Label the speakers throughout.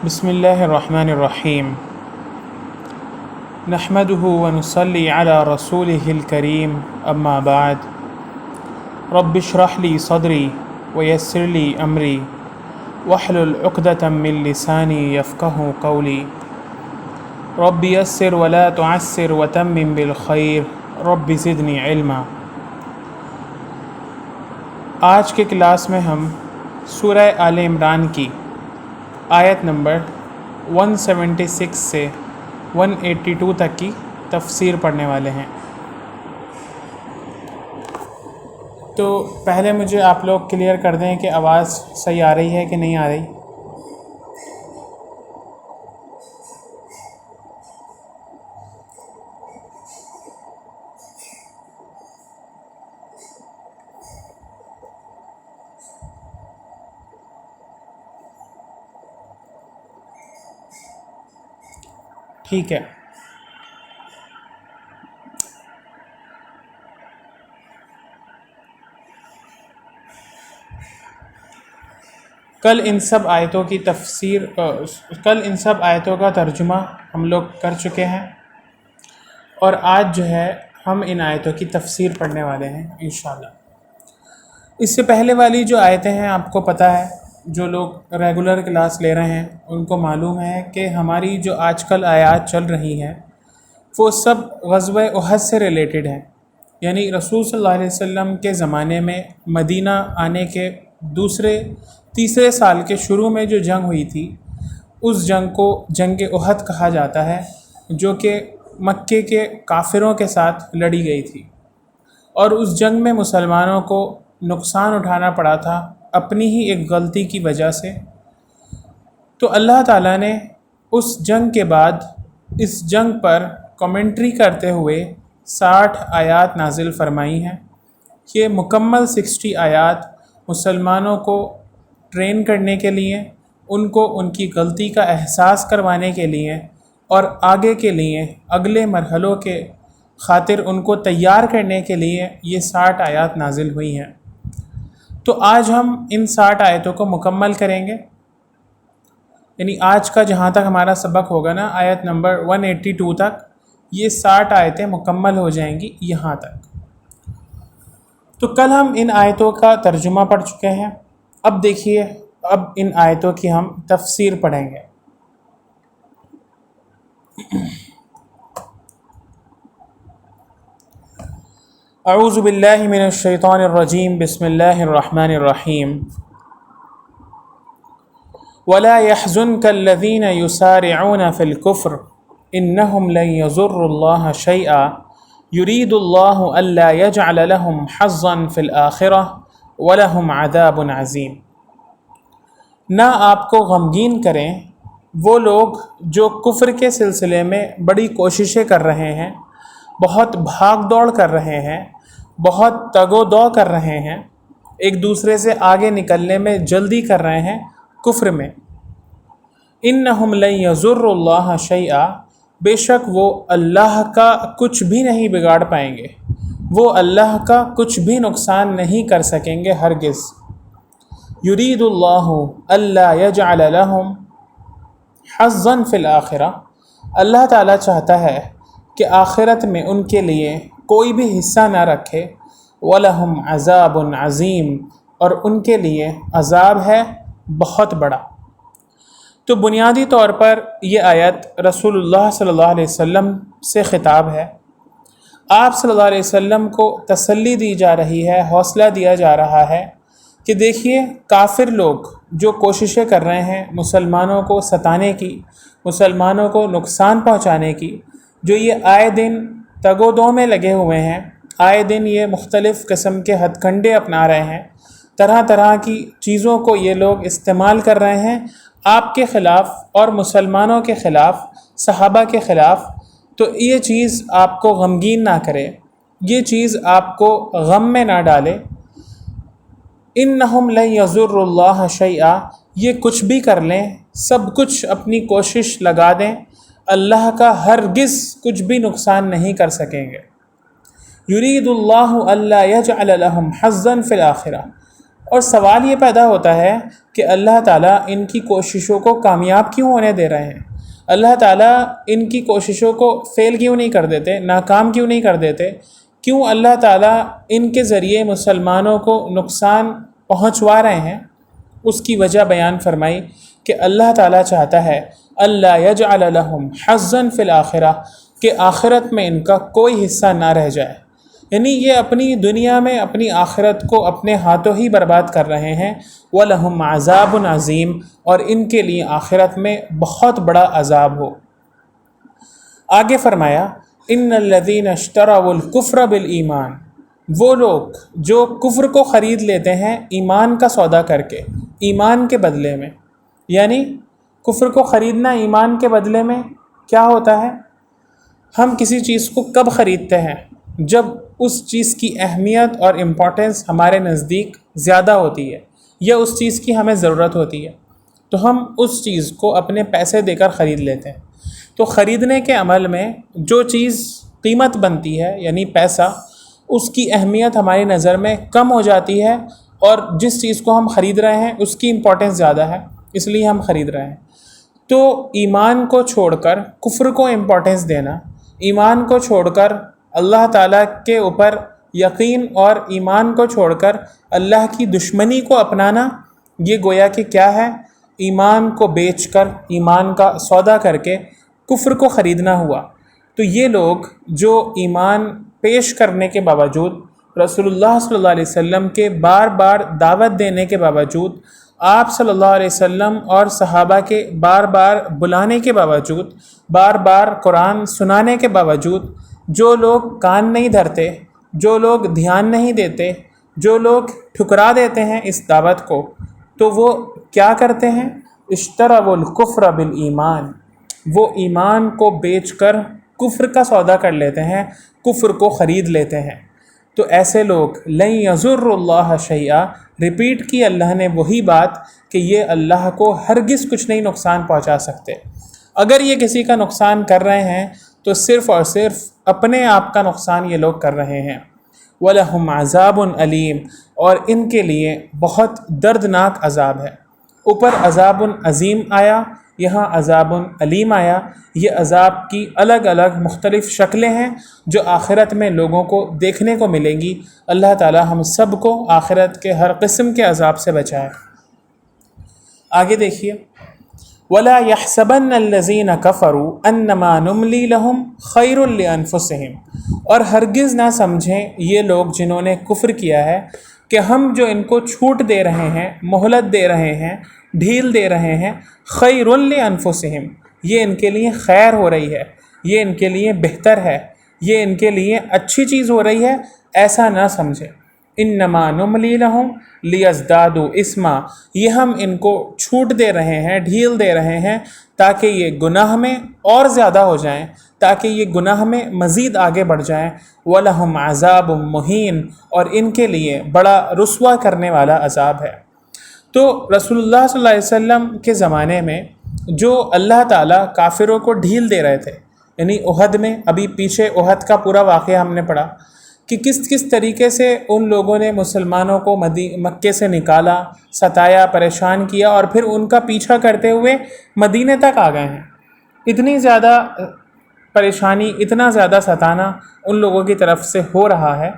Speaker 1: بسم اللہ الرحمن الرحیم نحمده ونصلی علی رسوله الکریم اما بعد رب اشرح لی صدری ویسر لی امری واحلل عقدۃ من لسانی یفقهوا قولی رب یسر ولا تعسر وتمم بالخیر رب زدنی علما۔ آج کے کلاس میں ہم سورہ آل عمران کی آیت نمبر 176 سے 182 تک کی تفسیر پڑھنے والے ہیں۔ تو پہلے مجھے آپ لوگ کلیئر کر دیں کہ آواز صحیح آ رہی ہے کہ نہیں آ رہی۔ ٹھیک ہے، کل ان سب آیتوں کا ترجمہ ہم لوگ کر چکے ہیں، اور آج جو ہے ہم ان آیتوں کی تفسیر پڑھنے والے ہیں انشاءاللہ۔ اس سے پہلے والی جو آیتیں ہیں آپ کو پتہ ہے، جو لوگ ریگولر کلاس لے رہے ہیں ان کو معلوم ہے کہ ہماری جو آج کل آیات چل رہی ہیں وہ سب غزوہ احد سے ریلیٹڈ ہیں، یعنی رسول صلی اللہ علیہ وسلم کے زمانے میں مدینہ آنے کے تیسرے سال کے شروع میں جو جنگ ہوئی تھی اس جنگ کو جنگ احد کہا جاتا ہے، جو کہ مکے کے کافروں کے ساتھ لڑی گئی تھی، اور اس جنگ میں مسلمانوں کو نقصان اٹھانا پڑا تھا اپنی ہی ایک غلطی کی وجہ سے۔ تو اللہ تعالیٰ نے اس جنگ کے بعد اس جنگ پر کمنٹری کرتے ہوئے 60 آیات نازل فرمائی ہیں۔ یہ مکمل 60 آیات مسلمانوں کو ٹرین کرنے کے لیے، ان کو ان کی غلطی کا احساس کروانے کے لیے، اور آگے کے لیے اگلے مرحلوں کے خاطر ان کو تیار کرنے کے لیے یہ 60 آیات نازل ہوئی ہیں۔ تو آج ہم ان 60 آیتوں کو مکمل کریں گے، یعنی آج کا جہاں تک ہمارا سبق ہوگا نا، آیت نمبر 182 تک، یہ 60 آیتیں مکمل ہو جائیں گی یہاں تک۔ تو کل ہم ان آیتوں کا ترجمہ پڑھ چکے ہیں، اب دیکھیے اب ان آیتوں کی ہم تفسیر پڑھیں گے۔ اعوذ باللہ من الشیطان الرجیم، بسم اللہ الرحمن الرحیم۔ ولا يحزنك الذين يسارعون في الكفر انهم لن يضروا الله شيئا يريد الله الا يجعل لهم حظا في الآخرة ولهم عذاب عظیم۔ نہ آپ کو غمگین کریں وہ لوگ جو کفر کے سلسلے میں بڑی کوششیں کر رہے ہیں، بہت بھاگ دوڑ کر رہے ہیں، بہت تگ و دو کر رہے ہیں، ایک دوسرے سے آگے نکلنے میں جلدی کر رہے ہیں کفر میں۔ انہم لن یضروا اللہ شیئا، بے شک وہ اللہ کا کچھ بھی نہیں بگاڑ پائیں گے، وہ اللہ کا کچھ بھی نقصان نہیں کر سکیں گے ہرگز۔ یرید اللہ الا یجعل لہم حظا فی الآخرہ، اللہ تعالیٰ چاہتا ہے کہ آخرت میں ان کے لیے کوئی بھی حصہ نہ رکھے، وَلَهُمْ عَذَابٌ عَظِيمٌ، اور ان کے لیے عذاب ہے بہت بڑا۔ تو بنیادی طور پر یہ آیت رسول اللہ صلی اللہ علیہ وسلم سے خطاب ہے۔ آپ صلی اللہ علیہ وسلم کو تسلی دی جا رہی ہے، حوصلہ دیا جا رہا ہے کہ دیکھیے کافر لوگ جو کوششیں کر رہے ہیں مسلمانوں کو ستانے کی، مسلمانوں کو نقصان پہنچانے کی، جو یہ آئے دن تگ و دو میں لگے ہوئے ہیں، آئے دن یہ مختلف قسم کے ہتھ کنڈے اپنا رہے ہیں، طرح طرح کی چیزوں کو یہ لوگ استعمال کر رہے ہیں آپ کے خلاف اور مسلمانوں کے خلاف، صحابہ کے خلاف، تو یہ چیز آپ کو غمگین نہ کرے، یہ چیز آپ کو غم میں نہ ڈالے۔ انہم لن یضروا اللہ شیئا، یہ کچھ بھی کر لیں، سب کچھ اپنی کوشش لگا دیں، اللہ کا ہرگز کچھ بھی نقصان نہیں کر سکیں گے۔ یرید اللہ الا یجعل لہم حظا فی الآخرہ، اور سوال یہ پیدا ہوتا ہے کہ اللہ تعالیٰ ان کی کوششوں کو کامیاب کیوں ہونے دے رہے ہیں؟ اللہ تعالیٰ ان کی کوششوں کو فیل کیوں نہیں کر دیتے، ناکام کیوں نہیں کر دیتے؟ کیوں اللہ تعالیٰ ان کے ذریعے مسلمانوں کو نقصان پہنچوا رہے ہیں؟ اس کی وجہ بیان فرمائی کہ اللہ تعالیٰ چاہتا ہے اللہ یجعل لہم حظا فی الآخرہ، کہ آخرت میں ان کا کوئی حصہ نہ رہ جائے، یعنی یہ اپنی دنیا میں اپنی آخرت کو اپنے ہاتھوں ہی برباد کر رہے ہیں۔ وَلَهُمْ عَذَابٌ عَظِيمٌ، اور ان کے لیے آخرت میں بہت بڑا عذاب ہو۔ آگے فرمایا ان الذین اشتروا الکفر بالایمان، وہ لوگ جو کفر کو خرید لیتے ہیں ایمان کا سودا کر کے، ایمان کے بدلے میں۔ یعنی کفر کو خریدنا ایمان کے بدلے میں کیا ہوتا ہے؟ ہم کسی چیز کو کب خریدتے ہیں؟ جب اس چیز کی اہمیت اور امپورٹنس ہمارے نزدیک زیادہ ہوتی ہے، یا اس چیز کی ہمیں ضرورت ہوتی ہے، تو ہم اس چیز کو اپنے پیسے دے کر خرید لیتے ہیں۔ تو خریدنے کے عمل میں جو چیز قیمت بنتی ہے، یعنی پیسہ، اس کی اہمیت ہماری نظر میں کم ہو جاتی ہے، اور جس چیز کو ہم خرید رہے ہیں اس کی امپورٹنس زیادہ ہے، اس لیے ہم خرید رہے ہیں۔ تو ایمان کو چھوڑ کر کفر کو امپورٹنس دینا، ایمان کو چھوڑ کر اللہ تعالیٰ کے اوپر یقین اور ایمان کو چھوڑ کر اللہ کی دشمنی کو اپنانا، یہ گویا کہ کیا ہے؟ ایمان کو بیچ کر، ایمان کا سودا کر کے کفر کو خریدنا ہوا۔ تو یہ لوگ جو ایمان پیش کرنے کے باوجود، رسول اللہ صلی اللہ علیہ وسلم کے بار بار دعوت دینے کے باوجود، آپ صلی اللہ علیہ وسلم اور صحابہ کے بار بار بلانے کے باوجود، بار بار قرآن سنانے کے باوجود، جو لوگ کان نہیں دھرتے، جو لوگ دھیان نہیں دیتے، جو لوگ ٹھکرا دیتے ہیں اس دعوت کو، تو وہ کیا کرتے ہیں؟ اشتروا الکفر بالایمان، وہ ایمان کو بیچ کر کفر کا سودا کر لیتے ہیں، کفر کو خرید لیتے ہیں۔ تو ایسے لوگ لن یضر اللہ شیئا، ریپیٹ کی اللہ نے وہی بات کہ یہ اللہ کو ہرگز کچھ نہیں نقصان پہنچا سکتے۔ اگر یہ کسی کا نقصان کر رہے ہیں تو صرف اور صرف اپنے آپ کا نقصان یہ لوگ کر رہے ہیں۔ وَلَهُمْ عَذَابٌ عَلِيمٌ، اور ان کے لیے بہت دردناک عذاب ہے۔ اوپر عذاب عظیم آیا، یہاں عذاب علیم آیا۔ یہ عذاب کی الگ الگ مختلف شکلیں ہیں جو آخرت میں لوگوں کو دیکھنے کو ملیں گی۔ اللہ تعالی ہم سب کو آخرت کے ہر قسم کے عذاب سے بچائے۔ آگے دیکھیے، وَلَا يَحْسَبَنَّ الَّذِينَ كَفَرُوا أَنَّمَا نُمْلِي لَهُمْ خَيْرٌ لِأَنفُسِهِمْ، اور ہرگز نہ سمجھیں یہ لوگ جنہوں نے کفر کیا ہے کہ ہم جو ان کو چھوٹ دے رہے ہیں، مہلت دے رہے ہیں، ڈھیل دے رہے ہیں، خیر لانفسہم، یہ ان کے لیے خیر ہو رہی ہے، یہ ان کے لیے بہتر ہے، یہ ان کے لیے اچھی چیز ہو رہی ہے، ایسا نہ سمجھے۔ انما نملی لہم لیزدادوا اثما، یہ ہم ان کو چھوٹ دے رہے ہیں، ڈھیل دے رہے ہیں تاکہ یہ گناہ میں اور زیادہ ہو جائیں، تاکہ یہ گناہ میں مزید آگے بڑھ جائیں۔ وَلَهُمْ عَذَابٌ مُّهِينٌ، اور ان کے لیے بڑا رسوا کرنے والا عذاب ہے۔ تو رسول اللہ صلی اللہ علیہ وسلم کے زمانے میں جو اللہ تعالیٰ کافروں کو ڈھیل دے رہے تھے، یعنی احد میں، ابھی پیچھے احد کا پورا واقعہ ہم نے پڑھا کہ کس طریقے سے ان لوگوں نے مسلمانوں کو مکے سے نکالا، ستایا، پریشان کیا، اور پھر ان کا پیچھا کرتے ہوئے مدینے تک آ گئے ہیں۔ اتنی زیادہ پریشانی، اتنا زیادہ ستانا ان لوگوں کی طرف سے ہو رہا ہے،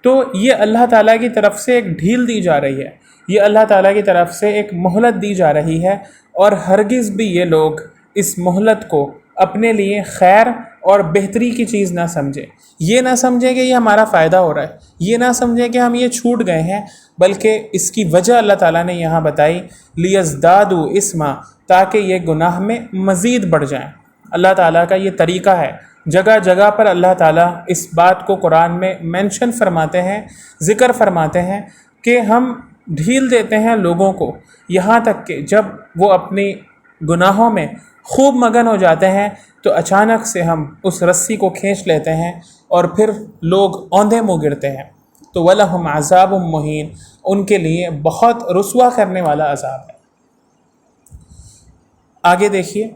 Speaker 1: تو یہ اللہ تعالیٰ کی طرف سے ایک ڈھیل دی جا رہی ہے، یہ اللہ تعالیٰ کی طرف سے ایک مہلت دی جا رہی ہے، اور ہرگز بھی یہ لوگ اس مہلت کو اپنے لیے خیر اور بہتری کی چیز نہ سمجھیں۔ یہ نہ سمجھیں کہ یہ ہمارا فائدہ ہو رہا ہے، یہ نہ سمجھیں کہ ہم یہ چھوٹ گئے ہیں، بلکہ اس کی وجہ اللہ تعالیٰ نے یہاں بتائی، لیزدادوا اثما، تاکہ یہ گناہ میں مزید بڑھ جائیں۔ اللہ تعالیٰ کا یہ طریقہ ہے، جگہ جگہ پر اللہ تعالیٰ اس بات کو قرآن میں مینشن فرماتے ہیں، ذکر فرماتے ہیں کہ ہم ڈھیل دیتے ہیں لوگوں کو، یہاں تک کہ جب وہ اپنی گناہوں میں خوب مگن ہو جاتے ہیں تو اچانک سے ہم اس رسی کو کھینچ لیتے ہیں اور پھر لوگ اوندھے منہ گرتے ہیں۔ تو وَلَهُمْ عَذَابٌ مُّهِينٌ، ان کے لیے بہت رسوا کرنے والا عذاب ہے۔ آگے دیکھیے،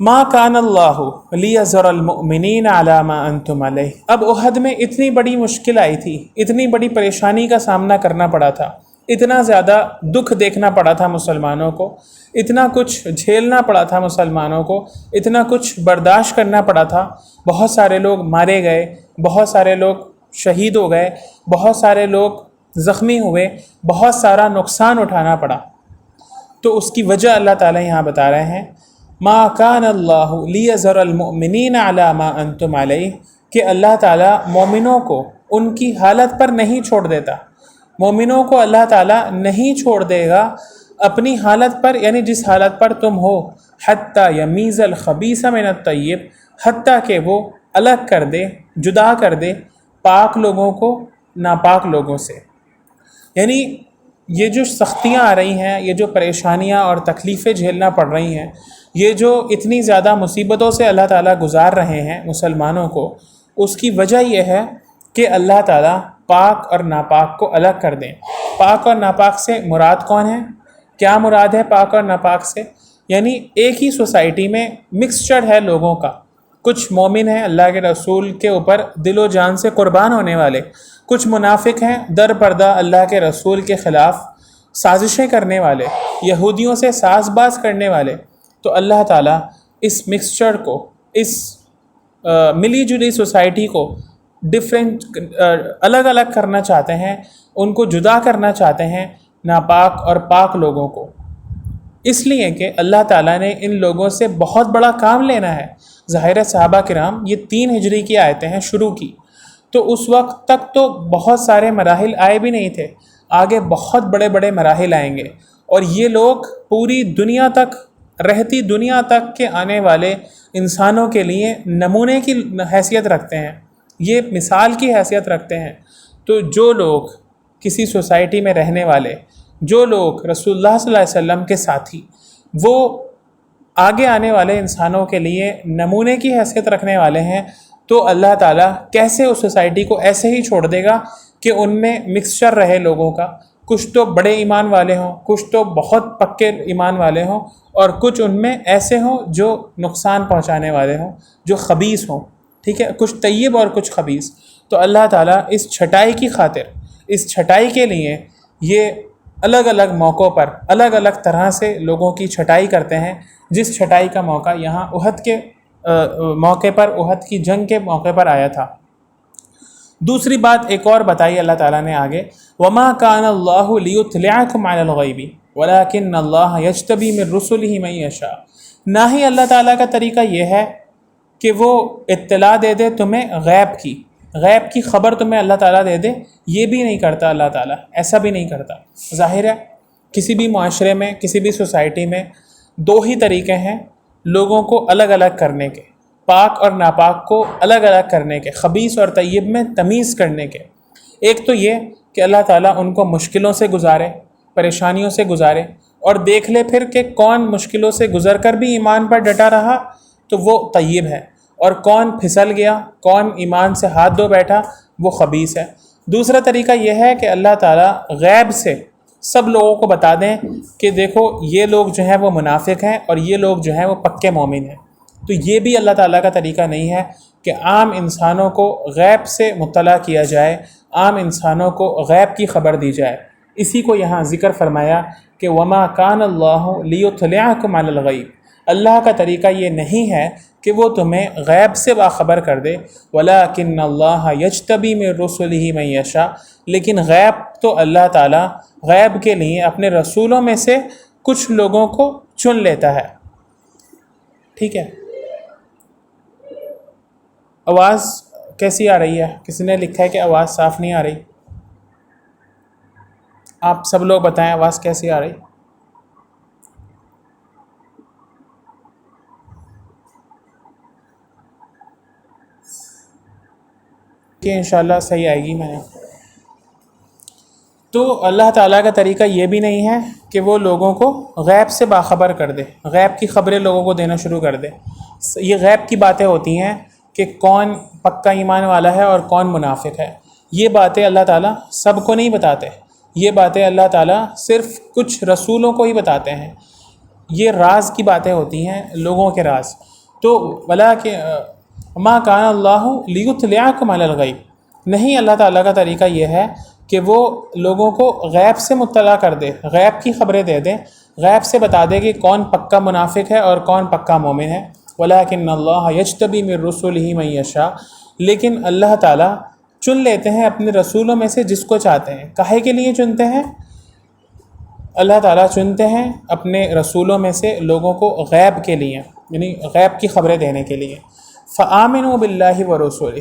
Speaker 1: ما کان اللہ لیذر المؤمنین علی ما انتم علیہ۔ اب احد میں اتنی بڑی مشکل آئی تھی، اتنی بڑی پریشانی کا سامنا کرنا پڑا تھا، اتنا زیادہ دکھ دیکھنا پڑا تھا مسلمانوں کو، اتنا کچھ جھیلنا پڑا تھا مسلمانوں کو، اتنا کچھ برداشت کرنا پڑا تھا، بہت سارے لوگ مارے گئے، بہت سارے لوگ شہید ہو گئے، بہت سارے لوگ زخمی ہوئے، بہت سارا نقصان اٹھانا پڑا۔ تو اس کی وجہ اللہ تعالیٰ یہاں بتا رہے ہیں، ما کان اللہ لیذر المؤمنین علی ما انتم علیہ، کہ اللہ تعالیٰ مومنوں کو ان کی حالت پر نہیں چھوڑ دیتا، مومنوں کو اللہ تعالیٰ نہیں چھوڑ دے گا اپنی حالت پر، یعنی جس حالت پر تم ہو، حتیٰ یمیز الخبیث من الطیب، حتیٰ کہ وہ الگ کر دے، جدا کر دے پاک لوگوں کو ناپاک لوگوں سے۔ یعنی یہ جو سختیاں آ رہی ہیں، یہ جو پریشانیاں اور تکلیفیں جھیلنا پڑ رہی ہیں، یہ جو اتنی زیادہ مصیبتوں سے اللہ تعالیٰ گزار رہے ہیں مسلمانوں کو، اس کی وجہ یہ ہے کہ اللہ تعالیٰ پاک اور ناپاک کو الگ کر دیں۔ پاک اور ناپاک سے مراد کون ہے؟ کیا مراد ہے پاک اور ناپاک سے؟ یعنی ایک ہی سوسائٹی میں مکسچر ہے لوگوں کا، کچھ مومن ہیں اللہ کے رسول کے اوپر دل و جان سے قربان ہونے والے، کچھ منافق ہیں در پردہ اللہ کے رسول کے خلاف سازشیں کرنے والے، یہودیوں سے ساز باز کرنے والے۔ تو اللہ تعالیٰ اس مکسچر کو، اس ملی جلی سوسائٹی کو الگ الگ کرنا چاہتے ہیں، ان کو جدا کرنا چاہتے ہیں ناپاک اور پاک لوگوں کو، اس لیے کہ اللہ تعالیٰ نے ان لوگوں سے بہت بڑا کام لینا ہے۔ ظاہر صحابہ کرام یہ 3 ہجری کی آیتیں ہیں شروع کی، تو اس وقت تک تو بہت سارے مراحل آئے بھی نہیں تھے، آگے بہت بڑے بڑے مراحل آئیں گے، اور یہ لوگ پوری دنیا تک، رہتی دنیا تک کے آنے والے انسانوں کے لیے نمونے کی حیثیت رکھتے ہیں، یہ مثال کی حیثیت رکھتے ہیں۔ تو جو لوگ کسی سوسائٹی میں رہنے والے، جو لوگ رسول اللہ صلی اللہ علیہ وسلم کے ساتھی، وہ آگے آنے والے انسانوں کے لیے نمونے کی حیثیت رکھنے والے ہیں، تو اللہ تعالیٰ کیسے اس سوسائٹی کو ایسے ہی چھوڑ دے گا کہ ان میں مکسچر رہے لوگوں کا، کچھ تو بڑے ایمان والے ہوں، کچھ تو بہت پکے ایمان والے ہوں، اور کچھ ان میں ایسے ہوں جو نقصان پہنچانے والے ہوں، جو خبیث ہوں، ٹھیک ہے، کچھ طیب اور کچھ خبیث۔ تو اللہ تعالیٰ اس چھٹائی کی خاطر، اس چھٹائی کے لیے یہ الگ الگ موقعوں پر الگ الگ طرح سے لوگوں کی چھٹائی کرتے ہیں، جس چھٹائی کا موقع یہاں احد کے موقع پر، احد کی جنگ کے موقع پر آیا تھا۔ دوسری بات ایک اور بتائی اللہ تعالیٰ نے آگے، وَمَا كَانَ اللَّهُ لِيُطْلِعَكُمْ عَلَى الْغَيْبِ وَلَكِنَّ اللَّهَ يَجْتَبِي مِن رُّسُلِهِ مَن يَشَاءُ۔ نہ ہی اللہ تعالیٰ کا طریقہ یہ ہے کہ وہ اطلاع دے دے تمہیں غیب کی خبر تمہیں اللہ تعالیٰ دے دے، یہ بھی نہیں کرتا اللہ تعالیٰ، ایسا بھی نہیں کرتا۔ ظاہر ہے کسی بھی معاشرے میں، کسی بھی سوسائٹی میں 2 ہی طریقے ہیں لوگوں کو الگ الگ کرنے کے، پاک اور ناپاک کو الگ الگ کرنے کے، خبیث اور طیب میں تمیز کرنے کے۔ ایک تو یہ کہ اللہ تعالیٰ ان کو مشکلوں سے گزارے، پریشانیوں سے گزارے، اور دیکھ لے پھر کہ کون مشکلوں سے گزر کر بھی ایمان پر ڈٹا رہا تو وہ طیب ہے، اور کون پھسل گیا، کون ایمان سے ہاتھ دھو بیٹھا، وہ خبیث ہے۔ دوسرا طریقہ یہ ہے کہ اللہ تعالیٰ غیب سے سب لوگوں کو بتا دیں کہ دیکھو یہ لوگ جو ہیں وہ منافق ہیں، اور یہ لوگ جو ہیں وہ پکے مومن ہیں۔ تو یہ بھی اللہ تعالیٰ کا طریقہ نہیں ہے کہ عام انسانوں کو غیب سے مطلع کیا جائے، عام انسانوں کو غیب کی خبر دی جائے۔ اسی کو یہاں ذکر فرمایا کہ وَمَا كَانَ اللَّهُ لِيُطْلِعَكُمْ عَلَى الْغَيْبِ، اللہ کا طریقہ یہ نہیں ہے کہ وہ تمہیں غیب سے باخبر کر دے، وَلَكِنَّ اللَّهَ يَجْتَبِي مِن رُّسُلِهِ مَن يَشَاءُ، لیکن غیب تو اللہ تعالیٰ غیب کے لیے اپنے رسولوں میں سے کچھ لوگوں کو چن لیتا ہے۔ ٹھیک ہے، آواز کیسی آ رہی ہے؟ کسی نے لکھا ہے کہ آواز صاف نہیں آ رہی، آپ سب لوگ بتائیں آواز کیسی آ رہی؟ کہ انشاءاللہ صحیح آئے گی۔ میں نے تو اللہ تعالیٰ کا طریقہ یہ بھی نہیں ہے کہ وہ لوگوں کو غیب سے باخبر کر دے، غیب کی خبریں لوگوں کو دینا شروع کر دے۔ یہ غیب کی باتیں ہوتی ہیں کہ کون پکا ایمان والا ہے اور کون منافق ہے، یہ باتیں اللہ تعالیٰ سب کو نہیں بتاتے، یہ باتیں اللہ تعالیٰ صرف کچھ رسولوں کو ہی بتاتے ہیں۔ یہ راز کی باتیں ہوتی ہیں، لوگوں کے راز. تو ولا کہ ما کان اللہ لیطلعکم علی الغیب، نہیں اللہ تعالیٰ کا طریقہ یہ ہے کہ وہ لوگوں کو غیب سے مطلع کر دے، غیب کی خبریں دے دے، غیب سے بتا دے کہ کون پکا منافق ہے اور کون پکا مومن ہے. ولکن اللہ یجتبی من رسلہ من یشاء، لیکن اللہ تعالیٰ چن لیتے ہیں اپنے رسولوں میں سے جس کو چاہتے ہیں. کاہے کے لیے چنتے ہیں؟ اللہ تعالیٰ چنتے ہیں اپنے رسولوں میں سے لوگوں کو غیب کے لیے، یعنی غیب کی خبریں دینے کے لیے. فآمنوا باللہ ورسولہ،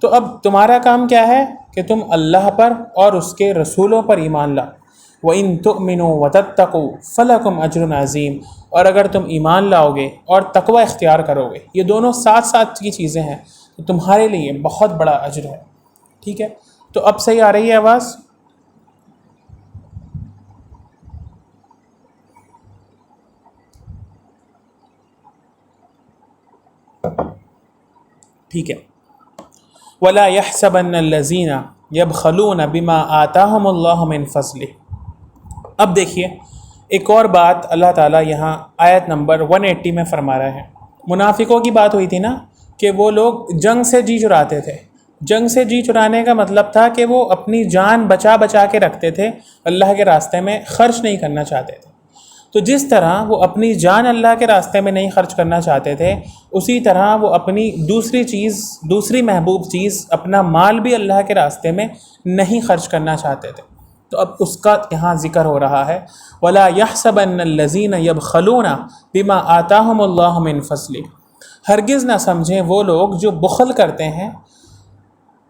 Speaker 1: تو اب تمہارا کام کیا ہے کہ تم اللہ پر اور اس کے رسولوں پر ایمان لاؤ. وَإِن تُؤْمِنُوا وَتَتَّقُوا فَلَكُمْ أَجْرٌ عَظِيمٌ، اور اگر تم ایمان لاؤ گے اور تقوی اختیار کرو گے، یہ دونوں ساتھ ساتھ کی چیزیں ہیں، تو تمہارے لیے بہت بڑا اجر ہے. ٹھیک ہے، تو اب صحیح آ رہی ہے آواز؟ ٹھیک ہے. وَلَا يَحْسَبَنَّ الَّذِينَ يَبْخَلُونَ بِمَا آتَاهُمُ اللَّهُ مِنْ فَضْلِهِ. اب دیکھیے ایک اور بات اللہ تعالیٰ یہاں آیت نمبر 180 میں فرما رہا ہے. منافقوں کی بات ہوئی تھی نا کہ وہ لوگ جنگ سے جی چراتے تھے. جنگ سے جی چرانے کا مطلب تھا کہ وہ اپنی جان بچا بچا کے رکھتے تھے، اللہ کے راستے میں خرچ نہیں کرنا چاہتے تھے. تو جس طرح وہ اپنی جان اللہ کے راستے میں نہیں خرچ کرنا چاہتے تھے، اسی طرح وہ اپنی دوسری محبوب چیز اپنا مال بھی اللہ کے راستے میں نہیں خرچ کرنا چاہتے تھے. تو اب اس کا یہاں ذکر ہو رہا ہے. وَلَا يَحْسَبَنَّ الَّذِينَ يَبْخَلُونَ بِمَا آتَاهُمُ اللَّهُ مِنْ فَضْلِهِ، ہرگز نہ سمجھیں وہ لوگ جو بخل کرتے ہیں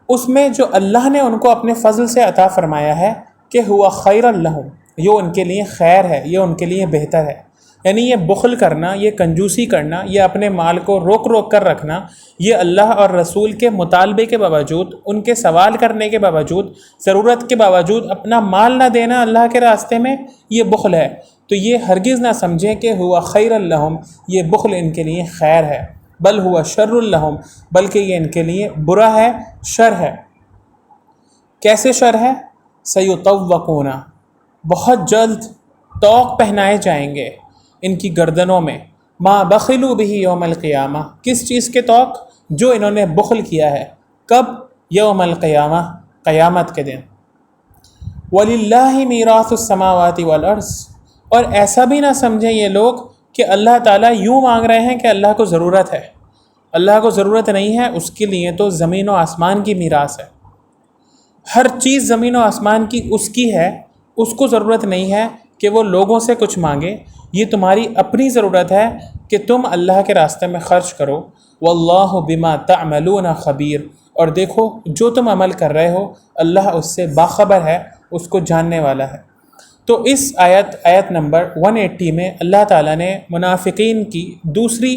Speaker 1: اس میں جو اللہ نے ان کو اپنے فضل سے عطا فرمایا ہے کہ ہوا خیر لہم، یہ ان کے لیے خیر ہے، یہ ان کے لیے بہتر ہے. یعنی یہ بخل کرنا، یہ کنجوسی کرنا، یہ اپنے مال کو روک روک کر رکھنا، یہ اللہ اور رسول کے مطالبے کے باوجود، ان کے سوال کرنے کے باوجود، ضرورت کے باوجود اپنا مال نہ دینا اللہ کے راستے میں، یہ بخل ہے. تو یہ ہرگز نہ سمجھیں کہ ہوا خیر لہم، یہ بخل ان کے لیے خیر ہے، بل ہوا شر لہم، بلکہ یہ ان کے لیے برا ہے، شر ہے. کیسے شر ہے؟ سیطوقون، بہت جلد طوق پہنائے جائیں گے ان کی گردنوں میں، ما بخلوا بہ یوم القیامہ، کس چیز کے طوق؟ جو انہوں نے بخل کیا ہے. کب؟ یوم القیامہ، قیامت کے دن. وَلِلَّهِ مِيرَاثُ السَّمَاوَاتِ وَالْأَرْضِ، اور ایسا بھی نہ سمجھیں یہ لوگ کہ اللہ تعالیٰ یوں مانگ رہے ہیں کہ اللہ کو ضرورت ہے. اللہ کو ضرورت نہیں ہے، اس کے لیے تو زمین و آسمان کی میراث ہے. ہر چیز زمین و آسمان کی اس کی ہے، اس کو ضرورت نہیں ہے کہ وہ لوگوں سے کچھ مانگے. یہ تمہاری اپنی ضرورت ہے کہ تم اللہ کے راستے میں خرچ کرو. واللہ بما تعملون خبیر، اور دیکھو جو تم عمل کر رہے ہو اللہ اس سے باخبر ہے، اس کو جاننے والا ہے. تو اس آیت نمبر 180 میں اللہ تعالیٰ نے منافقین کی دوسری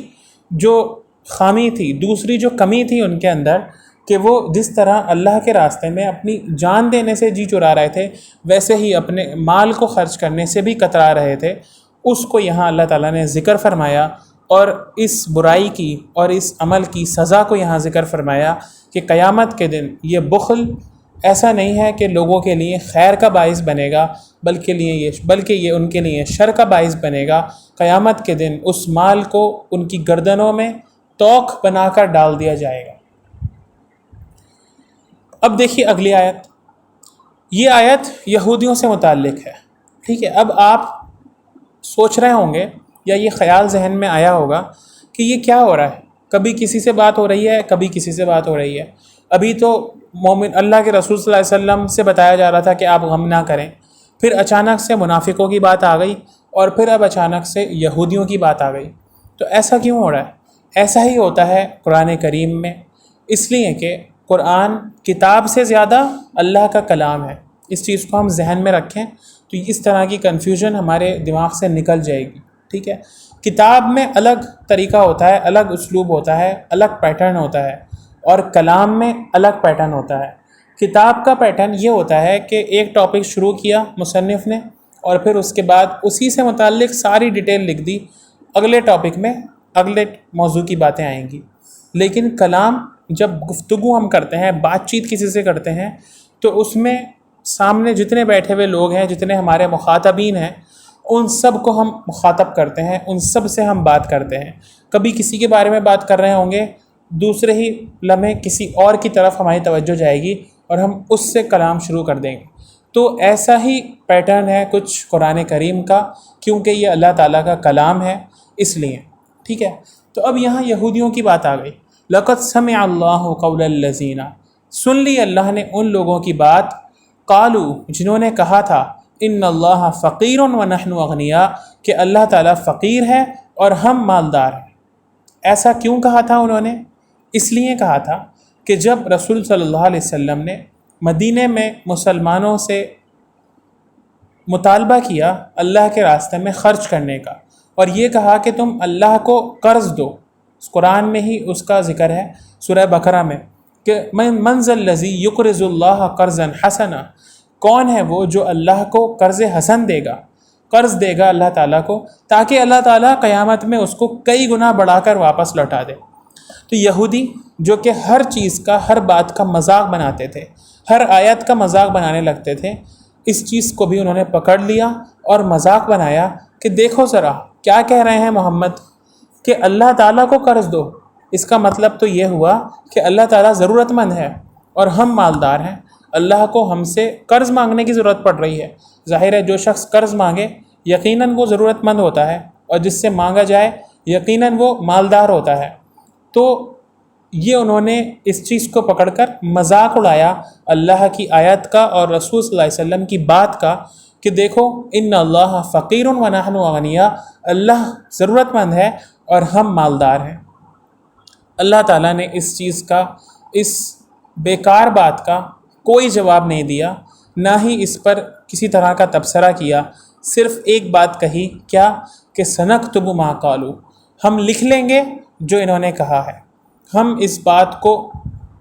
Speaker 1: جو خامی تھی، دوسری جو کمی تھی ان کے اندر، کہ وہ جس طرح اللہ کے راستے میں اپنی جان دینے سے جی چرا رہے تھے، ویسے ہی اپنے مال کو خرچ کرنے سے بھی کترا رہے تھے، اس کو یہاں اللہ تعالیٰ نے ذکر فرمایا، اور اس برائی کی اور اس عمل کی سزا کو یہاں ذکر فرمایا کہ قیامت کے دن یہ بخل ایسا نہیں ہے کہ لوگوں کے لیے خیر کا باعث بنے گا، بلکہ یہ ان کے لیے شر کا باعث بنے گا. قیامت کے دن اس مال کو ان کی گردنوں میں طوق بنا کر ڈال دیا جائے گا. اب دیکھیے اگلی آیت، یہ آیت یہودیوں سے متعلق ہے. ٹھیک ہے، اب آپ سوچ رہے ہوں گے یا یہ خیال ذہن میں آیا ہوگا کہ یہ کیا ہو رہا ہے، کبھی کسی سے بات ہو رہی ہے، کبھی کسی سے بات ہو رہی ہے. ابھی تو مومن اللہ کے رسول صلی اللہ علیہ وسلم سے بتایا جا رہا تھا کہ آپ غم نہ کریں، پھر اچانک سے منافقوں کی بات آ گئی، اور پھر اب اچانک سے یہودیوں کی بات آ گئی. تو ایسا کیوں ہو رہا ہے؟ ایسا ہی ہوتا ہے قرآن کریم میں، اس لیے کہ قرآن کتاب سے زیادہ اللہ کا کلام ہے. اس چیز کو ہم ذہن میں رکھیں تو اس طرح کی کنفیوژن ہمارے دماغ سے نکل جائے گی. ٹھیک ہے، کتاب میں الگ طریقہ ہوتا ہے، الگ اسلوب ہوتا ہے، الگ پیٹرن ہوتا ہے، اور کلام میں الگ پیٹرن ہوتا ہے. کتاب کا پیٹرن یہ ہوتا ہے کہ ایک ٹاپک شروع کیا مصنف نے، اور پھر اس کے بعد اسی سے متعلق ساری ڈیٹیل لکھ دی، اگلے ٹاپک میں اگلے موضوع کی باتیں آئیں گی. لیکن کلام جب گفتگو ہم کرتے ہیں، بات چیت کسی سے کرتے ہیں، تو اس میں سامنے جتنے بیٹھے ہوئے لوگ ہیں، جتنے ہمارے مخاطبین ہیں، ان سب کو ہم مخاطب کرتے ہیں، ان سب سے ہم بات کرتے ہیں۔ کبھی کسی کے بارے میں بات کر رہے ہوں گے، دوسرے ہی لمحے کسی اور کی طرف ہماری توجہ جائے گی اور ہم اس سے کلام شروع کر دیں گے۔ تو ایسا ہی پیٹرن ہے کچھ قرآن کریم کا، کیونکہ یہ اللہ تعالیٰ کا کلام ہے اس لیے، ٹھیک ہے۔ تو اب یہاں یہودیوں کی بات آ گئی۔ لَقَدْ سَمِعَ اللَّهُ قَوْلَ الَّذِينَ، سن لی اللہ نے ان لوگوں کی بات، قالوا، جنہوں نے کہا تھا، ان اللہ فقیر ونحن اغنیاء، کہ اللہ تعالیٰ فقیر ہے اور ہم مالدار ہیں۔ ایسا کیوں کہا تھا انہوں نے؟ اس لیے کہا تھا کہ جب رسول صلی اللہ علیہ وسلم نے مدینہ میں مسلمانوں سے مطالبہ کیا اللہ کے راستے میں خرچ کرنے کا، اور یہ کہا کہ تم اللہ کو قرض دو، قرآن میں ہی اس کا ذکر ہے سورہ بقرہ میں کہ من ذا الذی یقرض اللہ قرضا حسنا، کون ہے وہ جو اللہ کو قرض حسن دے گا، قرض دے گا اللہ تعالیٰ کو، تاکہ اللہ تعالیٰ قیامت میں اس کو کئی گنا بڑھا کر واپس لوٹا دے۔ تو یہودی جو کہ ہر چیز کا، ہر بات کا مذاق بناتے تھے، ہر آیت کا مذاق بنانے لگتے تھے، اس چیز کو بھی انہوں نے پکڑ لیا اور مذاق بنایا کہ دیکھو ذرا کیا کہہ رہے ہیں محمد کہ اللہ تعالیٰ کو قرض دو۔ اس کا مطلب تو یہ ہوا کہ اللہ تعالیٰ ضرورت مند ہے اور ہم مالدار ہیں، اللہ کو ہم سے قرض مانگنے کی ضرورت پڑ رہی ہے۔ ظاہر ہے جو شخص قرض مانگے یقیناً وہ ضرورت مند ہوتا ہے، اور جس سے مانگا جائے یقیناً وہ مالدار ہوتا ہے۔ تو یہ انہوں نے اس چیز کو پکڑ کر مذاق اڑایا اللہ کی آیت کا اور رسول صلی اللہ علیہ وسلم کی بات کا کہ دیکھو ان اللہ فقیر ونحن اغنیاء، اللہ ضرورت مند ہے اور ہم مالدار ہیں۔ اللہ تعالیٰ نے اس چیز کا، اس بیکار بات کا کوئی جواب نہیں دیا، نہ ہی اس پر کسی طرح کا تبصرہ کیا، صرف ایک بات کہی، کیا کہ سنکتب ما قالوا، ہم لکھ لیں گے جو انہوں نے کہا ہے، ہم اس بات کو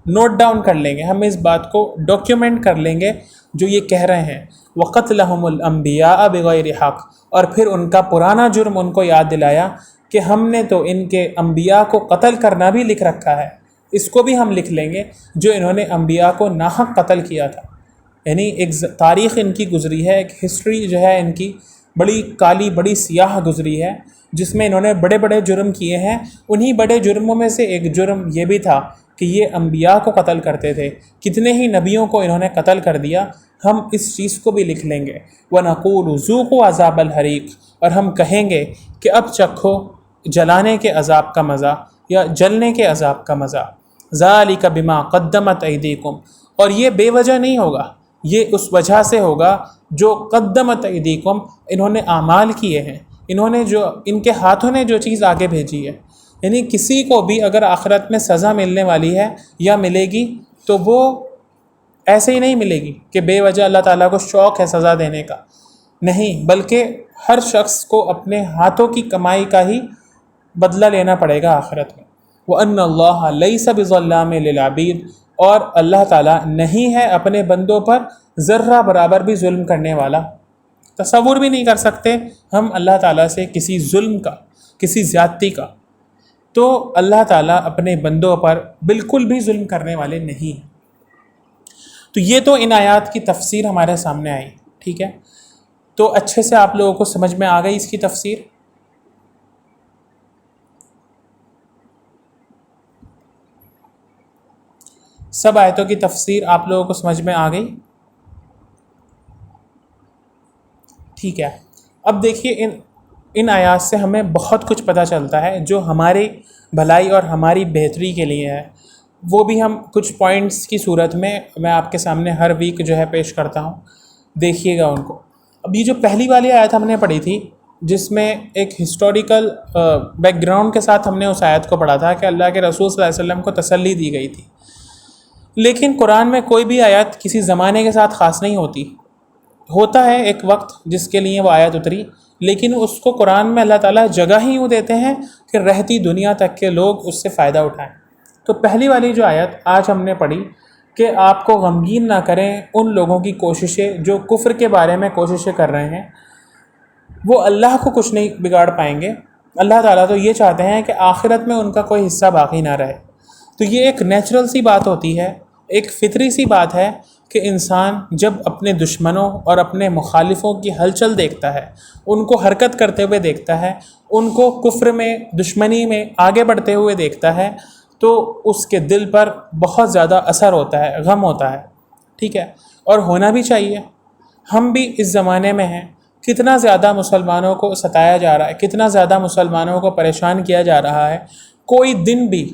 Speaker 1: نوٹ ڈاؤن کر لیں گے، ہم اس بات کو ڈاکیومنٹ کر لیں گے جو یہ کہہ رہے ہیں۔ وَقَتْلَهُمُ الْأَنْبِيَاءَ بِغَيْرِ حَقٍّ، اور پھر ان کا پرانا جرم ان کو یاد دلایا کہ ہم نے تو ان کے انبیاء کو قتل کرنا بھی لکھ رکھا ہے، اس کو بھی ہم لکھ لیں گے جو انہوں نے انبیاء کو ناحق قتل کیا تھا۔ یعنی ایک تاریخ ان کی گزری ہے، ایک ہسٹری جو ہے ان کی بڑی کالی، بڑی سیاہ گزری ہے، جس میں انہوں نے بڑے بڑے جرم کیے ہیں۔ انہی بڑے جرموں میں سے ایک جرم یہ بھی تھا کہ یہ انبیاء کو قتل کرتے تھے، کتنے ہی نبیوں کو انہوں نے قتل کر دیا۔ ہم اس چیز کو بھی لکھ لیں گے۔ وَنَقُولُ ذُوقُوا عَذَابَ الْحَرِيقِ، اور ہم کہیں گے کہ اب چکھو جلانے کے عذاب کا مزہ یا جلنے کے عذاب کا مزہ۔ ذَلِكَ بِمَا قَدَّمَتْ أَيْدِيكُمْ، اور یہ بے وجہ نہیں ہوگا، یہ اس وجہ سے ہوگا جو قدمت ایدیکم، انہوں نے اعمال کیے ہیں، انہوں نے جو، ان کے ہاتھوں نے جو چیز آگے بھیجی ہے۔ یعنی کسی کو بھی اگر آخرت میں سزا ملنے والی ہے یا ملے گی تو وہ ایسے ہی نہیں ملے گی کہ بے وجہ اللہ تعالیٰ کو شوق ہے سزا دینے کا، نہیں، بلکہ ہر شخص کو اپنے ہاتھوں کی کمائی کا ہی بدلہ لینا پڑے گا آخرت میں۔ وَأَنَّ اللَّهَ لَيْسَ بِظَلَّامٍ لِّلْعَبِيدِ، اور اللہ تعالیٰ نہیں ہے اپنے بندوں پر ذرہ برابر بھی ظلم کرنے والا۔ تصور بھی نہیں کر سکتے ہم اللہ تعالیٰ سے کسی ظلم کا، کسی زیادتی کا، تو اللہ تعالیٰ اپنے بندوں پر بالکل بھی ظلم کرنے والے نہیں ہیں۔ تو یہ تو ان آیات کی تفسیر ہمارے سامنے آئی، ٹھیک ہے۔ تو اچھے سے آپ لوگوں کو سمجھ میں آ گئی اس کی تفسیر؟ سب آیتوں کی تفسیر آپ لوگوں کو سمجھ میں آ گئی؟ ٹھیک ہے۔ اب دیکھیے ان آیات سے ہمیں بہت کچھ پتہ چلتا ہے جو ہماری بھلائی اور ہماری بہتری کے لیے ہے۔ وہ بھی ہم کچھ پوائنٹس کی صورت میں آپ کے سامنے ہر ویک جو ہے پیش کرتا ہوں، دیکھیے گا ان کو۔ اب یہ جو پہلی والی آیت ہم نے پڑھی تھی، جس میں ایک ہسٹوریکل بیک گراؤنڈ کے ساتھ ہم نے اس آیت کو پڑھا تھا کہ اللہ کے رسول صلی اللہ علیہ وسلم کو تسلی دی گئی تھی۔ لیکن قرآن میں کوئی بھی آیت کسی زمانے کے ساتھ خاص نہیں ہوتی، ہوتا ہے ایک وقت جس کے لیے وہ آیت اتری، لیکن اس کو قرآن میں اللہ تعالیٰ جگہ ہی یوں دیتے ہیں کہ رہتی دنیا تک کے لوگ اس سے فائدہ اٹھائیں۔ تو پہلی والی جو آیت آج ہم نے پڑھی کہ آپ کو غمگین نہ کریں ان لوگوں کی کوششیں جو کفر کے بارے میں کوششیں کر رہے ہیں، وہ اللہ کو کچھ نہیں بگاڑ پائیں گے۔ اللہ تعالیٰ تو یہ چاہتے ہیں کہ آخرت میں ان کا کوئی حصہ باقی نہ رہے۔ تو یہ ایک نیچرل سی بات ہوتی ہے، ایک فطری سی بات ہے کہ انسان جب اپنے دشمنوں اور اپنے مخالفوں کی ہلچل دیکھتا ہے، ان کو حرکت کرتے ہوئے دیکھتا ہے، ان کو کفر میں، دشمنی میں آگے بڑھتے ہوئے دیکھتا ہے، تو اس کے دل پر بہت زیادہ اثر ہوتا ہے، غم ہوتا ہے، ٹھیک ہے، اور ہونا بھی چاہیے۔ ہم بھی اس زمانے میں ہیں، کتنا زیادہ مسلمانوں کو ستایا جا رہا ہے، کتنا زیادہ مسلمانوں کو پریشان کیا جا رہا ہے۔ کوئی دن بھی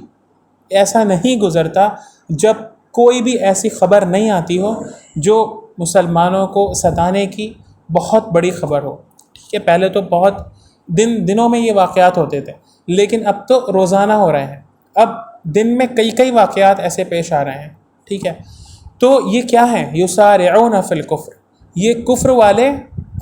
Speaker 1: ایسا نہیں گزرتا جب کوئی بھی ایسی خبر نہیں آتی ہو جو مسلمانوں کو ستانے کی بہت بڑی خبر ہو، ٹھیک ہے۔ پہلے تو بہت دنوں میں یہ واقعات ہوتے تھے، لیکن اب تو روزانہ ہو رہے ہیں، اب دن میں کئی واقعات ایسے پیش آ رہے ہیں، ٹھیک ہے۔ تو یہ کیا ہیں؟ یسارعون فی الکفر، یہ کفر والے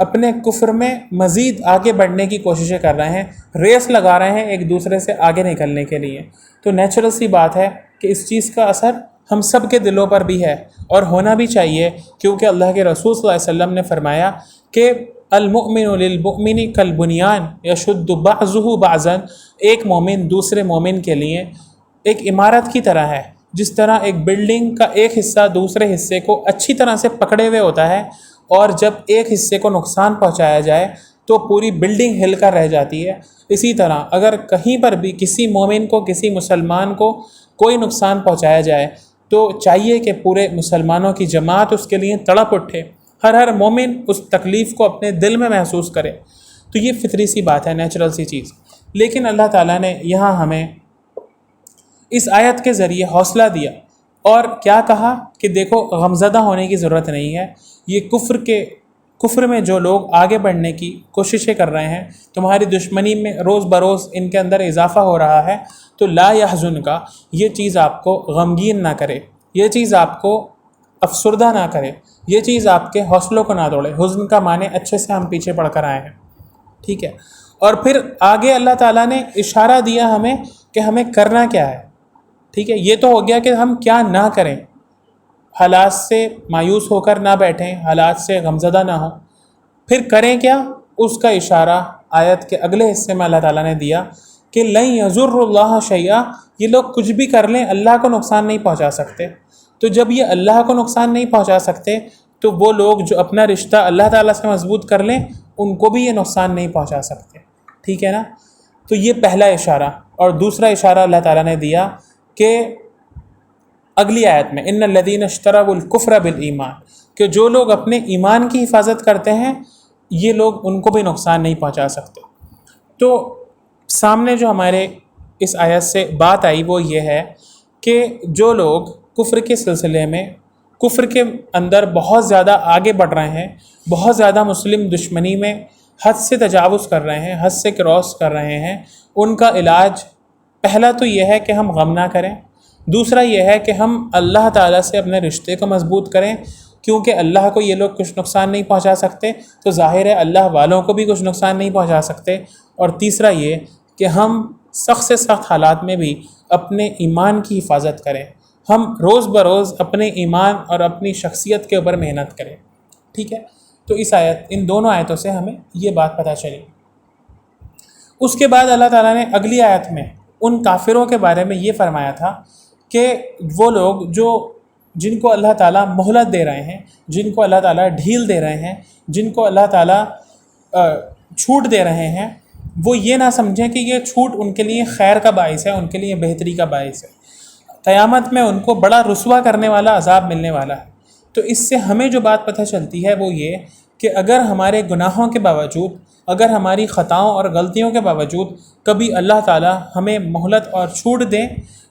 Speaker 1: اپنے کفر میں مزید آگے بڑھنے کی کوششیں کر رہے ہیں، ریس لگا رہے ہیں ایک دوسرے سے آگے نکلنے کے لیے۔ تو نیچرل سی بات ہے کہ اس چیز کا اثر ہم سب کے دلوں پر بھی ہے، اور ہونا بھی چاہیے، کیونکہ اللہ کے رسول صلی اللہ علیہ وسلم نے فرمایا کہ المؤمن للمؤمن کالبنیان یشد بعضہ بعضا، ایک مومن دوسرے مومن کے لیے ایک عمارت کی طرح ہے، جس طرح ایک بلڈنگ کا ایک حصہ دوسرے حصے کو اچھی طرح سے پکڑے ہوئے ہوتا ہے، اور جب ایک حصے کو نقصان پہنچایا جائے تو پوری بلڈنگ ہل کر رہ جاتی ہے۔ اسی طرح اگر کہیں پر بھی کسی مومن کو، کسی مسلمان کو کوئی نقصان پہنچایا جائے تو چاہیے کہ پورے مسلمانوں کی جماعت اس کے لیے تڑپ اٹھے، ہر مومن اس تکلیف کو اپنے دل میں محسوس کرے۔ تو یہ فطری سی بات ہے، نیچرل سی چیز۔ لیکن اللہ تعالیٰ نے یہاں ہمیں اس آیت کے ذریعے حوصلہ دیا، اور کیا کہا کہ دیکھو غمزدہ ہونے کی ضرورت نہیں ہے، یہ کفر میں جو لوگ آگے بڑھنے کی کوششیں کر رہے ہیں، تمہاری دشمنی میں روز بروز ان کے اندر اضافہ ہو رہا ہے، تو لا یحزن کا، یہ چیز آپ کو غمگین نہ کرے، یہ چیز آپ کو افسردہ نہ کرے، یہ چیز آپ کے حوصلوں کو نہ توڑے۔ حزن کا معنی اچھے سے ہم پیچھے پڑھ کر آئے ہیں، ٹھیک ہے۔ اور پھر آگے اللہ تعالیٰ نے اشارہ دیا ہمیں کہ ہمیں کرنا کیا ہے، ٹھیک ہے۔ یہ تو ہو گیا کہ ہم کیا نہ کریں، حالات سے مایوس ہو کر نہ بیٹھیں، حالات سے غمزدہ نہ ہوں۔ پھر کریں کیا؟ اس کا اشارہ آیت کے اگلے حصے میں اللہ تعالیٰ نے دیا کہ لن یضر اللہ شیئا، یہ لوگ کچھ بھی کر لیں اللہ کو نقصان نہیں پہنچا سکتے۔ تو جب یہ اللہ کو نقصان نہیں پہنچا سکتے تو وہ لوگ جو اپنا رشتہ اللہ تعالیٰ سے مضبوط کر لیں ان کو بھی یہ نقصان نہیں پہنچا سکتے، ٹھیک ہے نا۔ تو یہ پہلا اشارہ۔ اور دوسرا اشارہ اللہ تعالیٰ نے دیا کہ اگلی آیت میں ان الذین اشتروا الکفر بالایمان، کہ جو لوگ اپنے ایمان کی حفاظت کرتے ہیں یہ لوگ ان کو بھی نقصان نہیں پہنچا سکتے۔ تو سامنے جو ہمارے اس آیت سے بات آئی وہ یہ ہے کہ جو لوگ کفر کے سلسلے میں، کفر کے اندر بہت زیادہ آگے بڑھ رہے ہیں، بہت زیادہ مسلم دشمنی میں حد سے تجاوز کر رہے ہیں، حد سے کراس کر رہے ہیں، ان کا علاج پہلا تو یہ ہے کہ ہم غم نہ کریں، دوسرا یہ ہے کہ ہم اللہ تعالیٰ سے اپنے رشتے کو مضبوط کریں، کیونکہ اللہ کو یہ لوگ کچھ نقصان نہیں پہنچا سکتے، تو ظاہر ہے اللہ والوں کو بھی کچھ نقصان نہیں پہنچا سکتے۔ اور تیسرا یہ کہ ہم سخت سے سخت حالات میں بھی اپنے ایمان کی حفاظت کریں، ہم روز بروز اپنے ایمان اور اپنی شخصیت کے اوپر محنت کریں، ٹھیک ہے۔ تو ان دونوں آیتوں سے ہمیں یہ بات پتہ چلی۔ اس کے بعد اللہ تعالیٰ نے اگلی آیت میں ان کافروں کے بارے میں یہ فرمایا تھا کہ وہ لوگ جن کو اللہ تعالیٰ مہلت دے رہے ہیں، جن کو اللہ تعالیٰ ڈھیل دے رہے ہیں، جن کو اللہ تعالیٰ چھوٹ دے رہے ہیں، وہ یہ نہ سمجھیں کہ یہ چھوٹ ان کے لیے خیر کا باعث ہے، ان کے لیے بہتری کا باعث ہے۔ قیامت میں ان کو بڑا رسوا کرنے والا عذاب ملنے والا ہے۔ تو اس سے ہمیں جو بات پتہ چلتی ہے وہ یہ کہ اگر ہمارے گناہوں کے باوجود، اگر ہماری خطاؤں اور غلطیوں کے باوجود کبھی اللہ تعالیٰ ہمیں مہلت اور چھوٹ دیں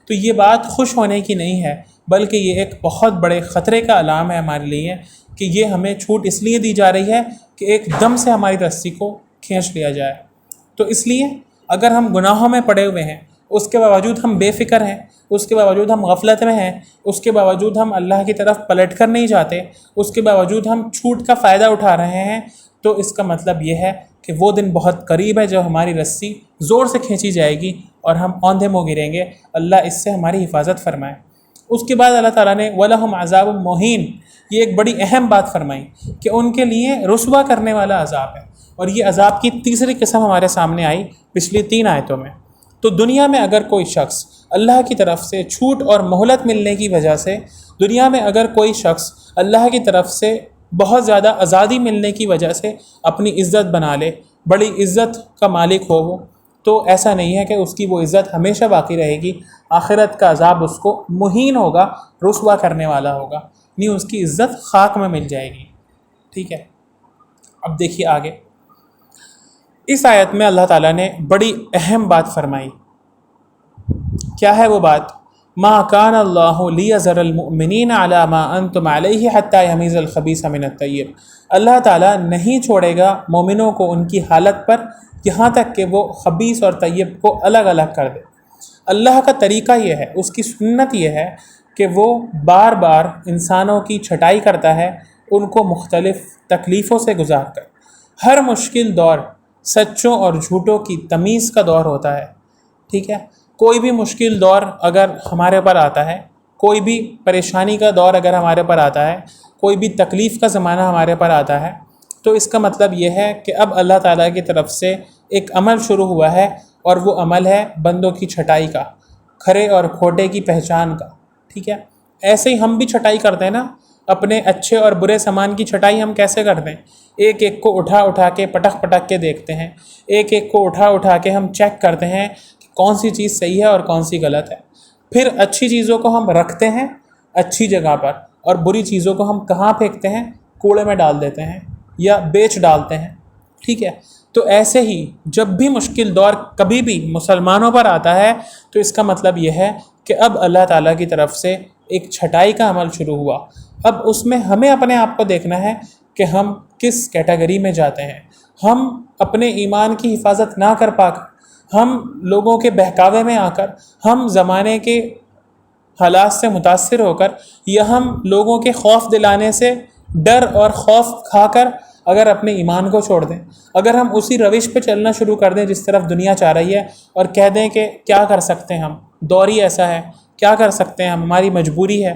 Speaker 1: تو یہ بات خوش ہونے کی نہیں ہے، بلکہ یہ ایک بہت بڑے خطرے کا علام ہے ہمارے لیے کہ یہ ہمیں چھوٹ اس لیے دی جا رہی ہے کہ ایک دم سے ہماری رسی کو کھینچ لیا جائے۔ تو اس لیے اگر ہم گناہوں میں پڑے ہوئے ہیں، اس کے باوجود ہم بے فکر ہیں، اس کے باوجود ہم غفلت میں ہیں، اس کے باوجود ہم اللہ کی طرف پلٹ کر نہیں جاتے، اس کے باوجود ہم چھوٹ کا فائدہ اٹھا رہے ہیں، تو اس کا مطلب یہ ہے کہ وہ دن بہت قریب ہے جب ہماری رسی زور سے کھینچی جائے گی اور ہم اوندھے منہ گریں گے۔ اللہ اس سے ہماری حفاظت فرمائے۔ اس کے بعد اللہ تعالیٰ نے وَلَهُمْ عَذَابٌ مُّهِينٌ، یہ ایک بڑی اہم بات فرمائی کہ ان کے لیے رسوا کرنے والا عذاب ہے۔ اور یہ عذاب کی تیسری قسم ہمارے سامنے آئی پچھلی 3 آیتوں میں۔ تو دنیا میں اگر کوئی شخص اللہ کی طرف سے چھوٹ اور مہلت ملنے کی وجہ سے دنیا میں اگر کوئی شخص اللہ کی طرف سے بہت زیادہ آزادی ملنے کی وجہ سے اپنی عزت بنا لے، بڑی عزت کا مالک ہو وہ، تو ایسا نہیں ہے کہ اس کی وہ عزت ہمیشہ باقی رہے گی، آخرت کا عذاب اس کو مہین ہوگا، رسوا کرنے والا ہوگا، نہیں اس کی عزت خاک میں مل جائے گی. ٹھیک ہے. اب دیکھیے آگے اس آیت میں اللہ تعالیٰ نے بڑی اہم بات فرمائی. کیا ہے وہ بات؟ ما کان اللہ لیذر المؤمنین علی ما انتم علیہ حتی یمیز الخبیث من الطیب. اللہ تعالیٰ نہیں چھوڑے گا مومنوں کو ان کی حالت پر یہاں تک کہ وہ خبیث اور طیب کو الگ الگ کر دے. اللہ کا طریقہ یہ ہے، اس کی سنت یہ ہے کہ وہ بار بار انسانوں کی چھٹائی کرتا ہے، ان کو مختلف تکلیفوں سے گزار کر. ہر مشکل دور سچوں اور جھوٹوں کی تمیز کا دور ہوتا ہے. ٹھیک ہے. کوئی بھی مشکل دور اگر ہمارے پر آتا ہے، کوئی بھی پریشانی کا دور اگر ہمارے پر آتا ہے، کوئی بھی تکلیف کا زمانہ ہمارے پر آتا ہے، تو اس کا مطلب یہ ہے کہ اب اللہ تعالیٰ کی طرف سے ایک عمل شروع ہوا ہے، اور وہ عمل ہے بندوں کی چھٹائی کا، کھرے اور کھوٹے کی پہچان کا. ٹھیک ہے. ایسے ہی ہم بھی چھٹائی کرتے ہیں نا، اپنے اچھے اور برے سامان کی چھٹائی ہم کیسے کرتے ہیں؟ ایک ایک کو اٹھا اٹھا کے پٹک پٹک کے دیکھتے ہیں، ایک ایک کو اٹھا اٹھا کے ہم چیک کرتے ہیں کہ کون سی چیز صحیح ہے اور کون سی غلط ہے. پھر اچھی چیزوں کو ہم رکھتے ہیں اچھی جگہ پر، اور بری چیزوں کو ہم کہاں پھینکتے ہیں؟ کوڑے میں ڈال دیتے ہیں یا بیچ ڈالتے ہیں. ٹھیک ہے. تو ایسے ہی جب بھی مشکل دور کبھی بھی مسلمانوں پر آتا ہے تو اس کا مطلب یہ ہے کہ اب اللہ تعالیٰ کی طرف سے ایک چھٹائی کا عمل شروع ہوا. اب اس میں ہمیں اپنے آپ کو دیکھنا ہے کہ ہم کس کیٹیگری میں جاتے ہیں. ہم اپنے ایمان کی حفاظت نہ کر پا کر، ہم لوگوں کے بہکاوے میں آ کر، ہم زمانے کے حالات سے متاثر ہو کر، یا ہم لوگوں کے خوف دلانے سے ڈر اور خوف کھا کر اگر اپنے ایمان کو چھوڑ دیں، اگر ہم اسی روش پہ چلنا شروع کر دیں جس طرف دنیا چاہ رہی ہے، اور کہہ دیں کہ کیا کر سکتے ہیں، ہم دور ہی ایسا ہے، کیا کر سکتے ہیں، ہماری مجبوری ہے،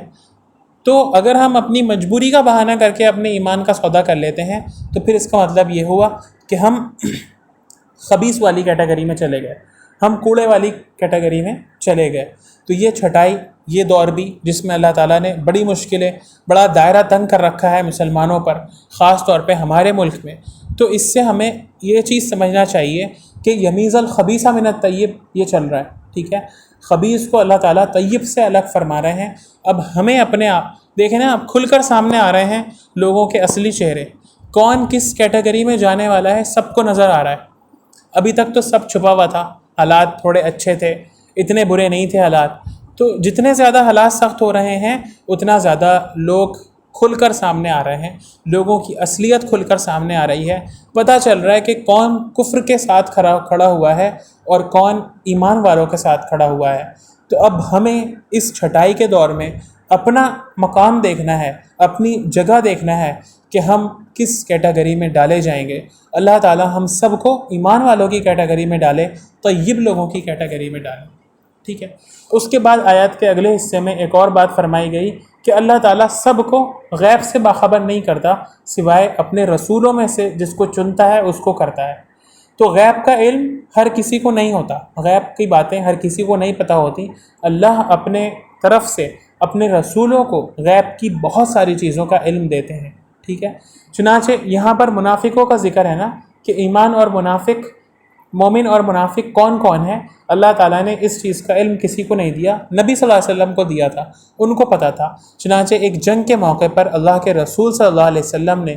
Speaker 1: تو اگر ہم اپنی مجبوری کا بہانہ کر کے اپنے ایمان کا سودا کر لیتے ہیں تو پھر اس کا مطلب یہ ہوا کہ ہم خبیث والی کیٹیگری میں چلے گئے، ہم کوڑے والی کیٹیگری میں چلے گئے. تو یہ چھٹائی، یہ دور بھی جس میں اللہ تعالیٰ نے بڑی مشکلیں، بڑا دائرہ تنگ کر رکھا ہے مسلمانوں پر، خاص طور پہ ہمارے ملک میں، تو اس سے ہمیں یہ چیز سمجھنا چاہیے کہ یمیز الخبیث من الطیب یہ چل رہا ہے. ٹھیک ہے. خبیث کو اللہ تعالیٰ طیب سے الگ فرما رہے ہیں. اب ہمیں اپنے آپ دیکھیں نا، اب کھل کر سامنے آ رہے ہیں لوگوں کے اصلی چہرے، کون کس کیٹیگری میں جانے والا ہے سب کو نظر آ رہا ہے. ابھی تک تو سب چھپا ہوا تھا، حالات تھوڑے اچھے تھے، اتنے برے نہیں تھے حالات. تو جتنے زیادہ حالات سخت ہو رہے ہیں اتنا زیادہ لوگ کھل کر سامنے آ رہے ہیں، لوگوں کی اصلیت کھل کر سامنے آ رہی ہے. پتہ چل رہا ہے کہ کون کفر کے ساتھ کھڑا ہوا ہے اور کون ایمان والوں کے ساتھ کھڑا ہوا ہے. تو اب ہمیں اس چھٹائی کے دور میں اپنا مقام دیکھنا ہے، اپنی جگہ دیکھنا ہے کہ ہم کس کیٹیگری میں ڈالے جائیں گے. اللہ تعالی ہم سب کو ایمان والوں کی کیٹیگری میں ڈالے، طیب لوگوں کی کیٹیگری میں ڈالے. ٹھیک ہے. اس کے بعد آیات کے اگلے حصے میں ایک اور بات فرمائی گئی کہ اللہ تعالیٰ سب کو غیب سے باخبر نہیں کرتا، سوائے اپنے رسولوں میں سے جس کو چنتا ہے اس کو کرتا ہے. تو غیب کا علم ہر کسی کو نہیں ہوتا، غیب کی باتیں ہر کسی کو نہیں پتہ ہوتی. اللہ اپنے طرف سے اپنے رسولوں کو غیب کی بہت ساری چیزوں کا علم دیتے ہیں. ٹھیک ہے. چنانچہ یہاں پر منافقوں کا ذکر ہے نا، کہ ایمان اور منافق، مومن اور منافق کون کون ہے، اللہ تعالیٰ نے اس چیز کا علم کسی کو نہیں دیا، نبی صلی اللہ علیہ وسلم کو دیا تھا، ان کو پتہ تھا. چنانچہ ایک جنگ کے موقع پر اللہ کے رسول صلی اللہ علیہ وسلم نے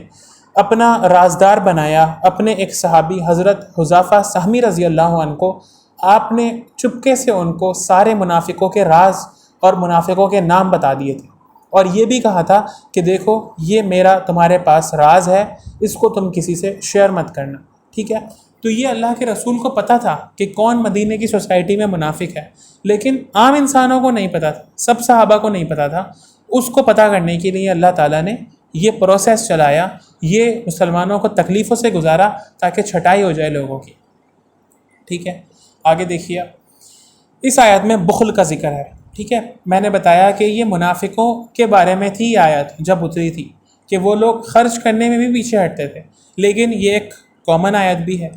Speaker 1: اپنا رازدار بنایا اپنے ایک صحابی حضرت حذیفہ سہمی رضی اللہ عنہ کو. آپ نے چپکے سے ان کو سارے منافقوں کے راز اور منافقوں کے نام بتا دیے تھے، اور یہ بھی کہا تھا کہ دیکھو یہ میرا تمہارے پاس راز ہے، اس کو تم کسی سے شیئر مت کرنا. ٹھیک ہے. تو یہ اللہ کے رسول کو پتہ تھا کہ کون مدینے کی سوسائٹی میں منافق ہے، لیکن عام انسانوں کو نہیں پتہ تھا، سب صحابہ کو نہیں پتہ تھا. اس کو پتہ کرنے کے لیے اللہ تعالیٰ نے یہ پروسیس چلایا، یہ مسلمانوں کو تکلیفوں سے گزارا تاکہ چھٹائی ہو جائے لوگوں کی. ٹھیک ہے. آگے دیکھیے، اس آیت میں بخل کا ذکر ہے. ٹھیک ہے. میں نے بتایا کہ یہ منافقوں کے بارے میں تھی آیت جب اتری تھی، کہ وہ لوگ خرچ کرنے میں بھی پیچھے ہٹتے تھے، لیکن یہ ایک کامن آیت بھی ہے.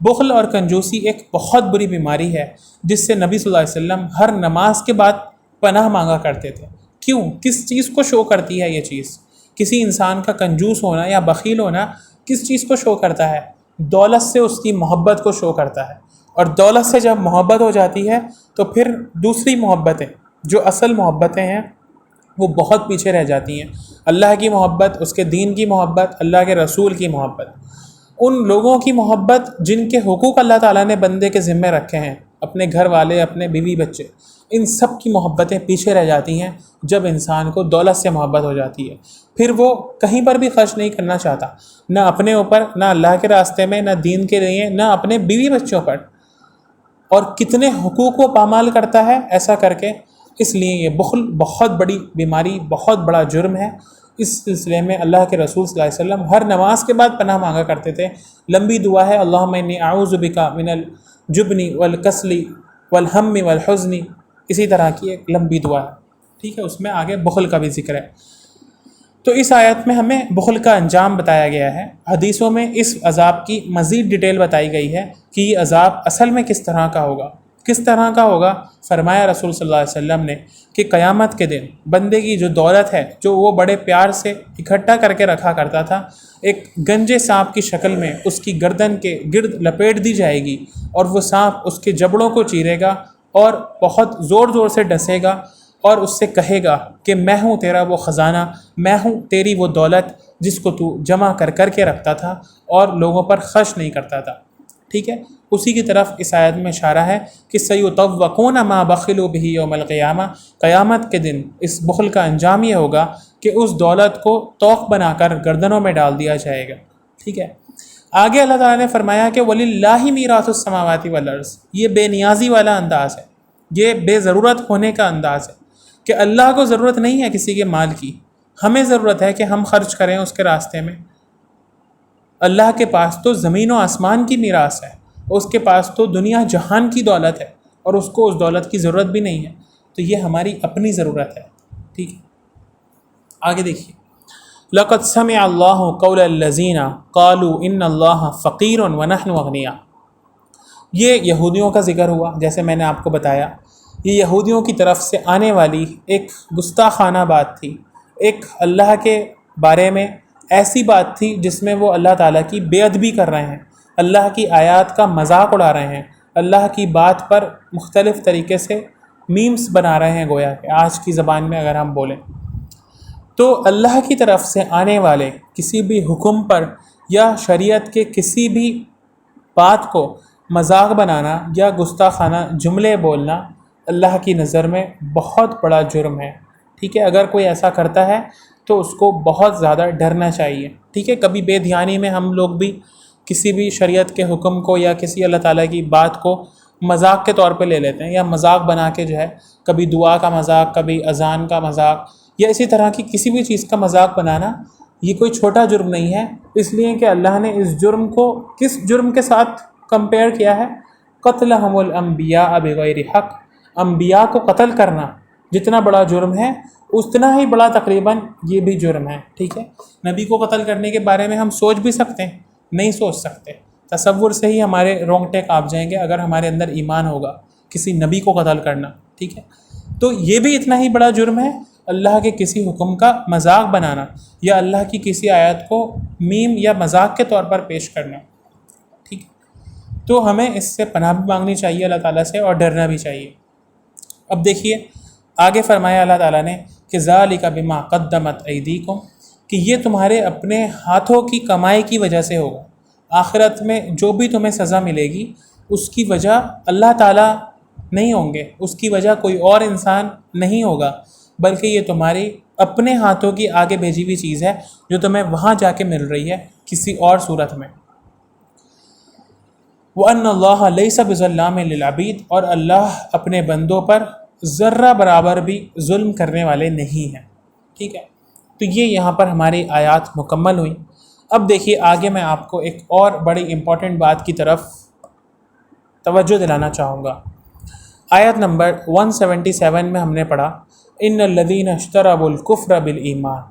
Speaker 1: بخل اور کنجوسی ایک بہت بری بیماری ہے جس سے نبی صلی اللہ علیہ وسلم ہر نماز کے بعد پناہ مانگا کرتے تھے. کیوں؟ کس چیز کو شو کرتی ہے یہ چیز؟ کسی انسان کا کنجوس ہونا یا بخیل ہونا کس چیز کو شو کرتا ہے؟ دولت سے اس کی محبت کو شو کرتا ہے، اور دولت سے جب محبت ہو جاتی ہے تو پھر دوسری محبتیں جو اصل محبتیں ہیں وہ بہت پیچھے رہ جاتی ہیں۔ اللہ کی محبت، اس کے دین کی محبت، اللہ کے رسول کی محبت، ان لوگوں کی محبت جن کے حقوق اللہ تعالیٰ نے بندے کے ذمے رکھے ہیں، اپنے گھر والے، اپنے بیوی بچے، ان سب کی محبتیں پیچھے رہ جاتی ہیں جب انسان کو دولت سے محبت ہو جاتی ہے۔ پھر وہ کہیں پر بھی خرچ نہیں کرنا چاہتا، نہ اپنے اوپر، نہ اللہ کے راستے میں، نہ دین کے لیے، نہ اپنے بیوی بچوں پر، اور کتنے حقوق وہ پامال کرتا ہے ایسا کر کے۔ اس لیے یہ بخل بہت بڑی بیماری، بہت بڑا جرم ہے۔ اس سلسلے میں اللہ کے رسول صلی اللہ علیہ وسلم ہر نماز کے بعد پناہ مانگا کرتے تھے۔ لمبی دعا ہے، اللہم انی اعوذ بک من الجبن والکسل والہم والحزن، اسی طرح کی ایک لمبی دعا ہے، ٹھیک ہے، اس میں آگے بخل کا بھی ذکر ہے۔ تو اس آیت میں ہمیں بخل کا انجام بتایا گیا ہے۔ حدیثوں میں اس عذاب کی مزید ڈیٹیل بتائی گئی ہے کہ یہ عذاب اصل میں کس طرح کا ہوگا۔ کس طرح کا ہوگا؟ فرمایا رسول صلی اللہ علیہ وسلم نے کہ قیامت کے دن بندے کی جو دولت ہے، جو وہ بڑے پیار سے اکٹھا کر کے رکھا کرتا تھا، ایک گنجے سانپ کی شکل میں اس کی گردن کے گرد لپیٹ دی جائے گی، اور وہ سانپ اس کے جبڑوں کو چیرے گا اور بہت زور زور سے ڈسے گا، اور اس سے کہے گا کہ میں ہوں تیرا وہ خزانہ، میں ہوں تیری وہ دولت جس کو تو جمع کر کر کے رکھتا تھا اور لوگوں پر خرچ نہیں کرتا تھا، ٹھیک ہے۔ اسی کی طرف اس آیت میں اشارہ ہے کہ سیطوقون ما بخلوا بہ یوم القیامہ، قیامت کے دن اس بخل کا انجام یہ ہوگا کہ اس دولت کو طوق بنا کر گردنوں میں ڈال دیا جائے گا، ٹھیک ہے۔ آگے اللہ تعالیٰ نے فرمایا کہ وَلِلَّهِ مِيرَاثُ السَّمَاوَاتِ وَالْأَرْضِ، یہ بے نیازی والا انداز ہے، یہ بے ضرورت ہونے کا انداز ہے کہ اللہ کو ضرورت نہیں ہے کسی کے مال کی، ہمیں ضرورت ہے کہ ہم خرچ کریں اس کے راستے میں۔ اللہ کے پاس تو زمین و آسمان کی میراث ہے، اس کے پاس تو دنیا جہان کی دولت ہے، اور اس کو اس دولت کی ضرورت بھی نہیں ہے، تو یہ ہماری اپنی ضرورت ہے، ٹھیک ہے۔ آگے دیکھیے، لَقَدْ سَمِعَ اللَّهُ قَوْلَ الَّذِينَ قَالُوا إِنَّ اللَّهَ فَقِيرٌ وَنَحْنُ أَغْنِيَاءُ، یہ یہودیوں کا ذکر ہوا۔ جیسے میں نے آپ کو بتایا، یہ یہودیوں کی طرف سے آنے والی ایک گستاخانہ بات تھی، ایک اللہ کے بارے میں ایسی بات تھی جس میں وہ اللہ تعالیٰ کی بے ادبی کر رہے ہیں، اللہ کی آیات کا مذاق اڑا رہے ہیں، اللہ کی بات پر مختلف طریقے سے میمز بنا رہے ہیں، گویا کہ آج کی زبان میں اگر ہم بولیں تو اللہ کی طرف سے آنے والے کسی بھی حکم پر یا شریعت کے کسی بھی بات کو مذاق بنانا یا گستاخانہ جملے بولنا اللہ کی نظر میں بہت بڑا جرم ہے، ٹھیک ہے۔ اگر کوئی ایسا کرتا ہے تو اس کو بہت زیادہ ڈرنا چاہیے، ٹھیک ہے۔ کبھی بے دھیانی میں ہم لوگ بھی کسی بھی شریعت کے حکم کو یا کسی اللہ تعالیٰ کی بات کو مذاق کے طور پہ لے لیتے ہیں، یا مذاق بنا کے جو ہے، کبھی دعا کا مذاق، کبھی اذان کا مذاق، یا اسی طرح کی کسی بھی چیز کا مذاق بنانا، یہ کوئی چھوٹا جرم نہیں ہے، اس لیے کہ اللہ نے اس جرم کو کس جرم کے ساتھ کمپیئر کیا ہے؟ قتلہم الانبیاء بغیر حق، انبیاء کو قتل کرنا جتنا بڑا جرم ہے، اتنا ہی بڑا تقریباً یہ بھی جرم ہے، ٹھیک ہے۔ نبی کو قتل کرنے کے بارے میں ہم سوچ بھی سکتے ہیں؟ نہیں سوچ سکتے، تصور سے ہی ہمارے رونگٹے کانپ جائیں گے اگر ہمارے اندر ایمان ہوگا کسی نبی کو قتل کرنا، ٹھیک ہے۔ تو یہ بھی اتنا ہی بڑا جرم ہے، اللہ کے کسی حکم کا مذاق بنانا یا اللہ کی کسی آیت کو میم یا مذاق کے طور پر پیش کرنا، ٹھیک ہے۔ تو ہمیں اس سے پناہ بھی مانگنی چاہیے اللہ تعالیٰ سے، اور ڈرنا بھی چاہیے۔ اب دیکھیے آگے فرمایا اللہ تعالیٰ نے کہ ذَلِكَ بِمَا قَدَّمَتْ أَيْدِيكُمْ، کہ یہ تمہارے اپنے ہاتھوں کی کمائی کی وجہ سے ہوگا۔ آخرت میں جو بھی تمہیں سزا ملے گی اس کی وجہ اللہ تعالیٰ نہیں ہوں گے، اس کی وجہ کوئی اور انسان نہیں ہوگا، بلکہ یہ تمہاری اپنے ہاتھوں کی آگے بھیجی ہوئی چیز ہے جو تمہیں وہاں جا کے مل رہی ہے کسی اور صورت میں۔ وَأَنَّ اللَّهَ لَيْسَ بِظَلَّامٍ لِّلْعَبِيدِ، اور اللہ اپنے بندوں پر ذرہ برابر بھی ظلم کرنے والے نہیں ہیں، ٹھیک ہے۔ تو یہ یہاں پر ہماری آیات مکمل ہوئیں۔ اب دیکھیے آگے میں آپ کو ایک اور بڑی امپورٹنٹ بات کی طرف توجہ دلانا چاہوں گا۔ آیت نمبر 177 میں ہم نے پڑھا ان الذین اشتروا الکفر بالایمان،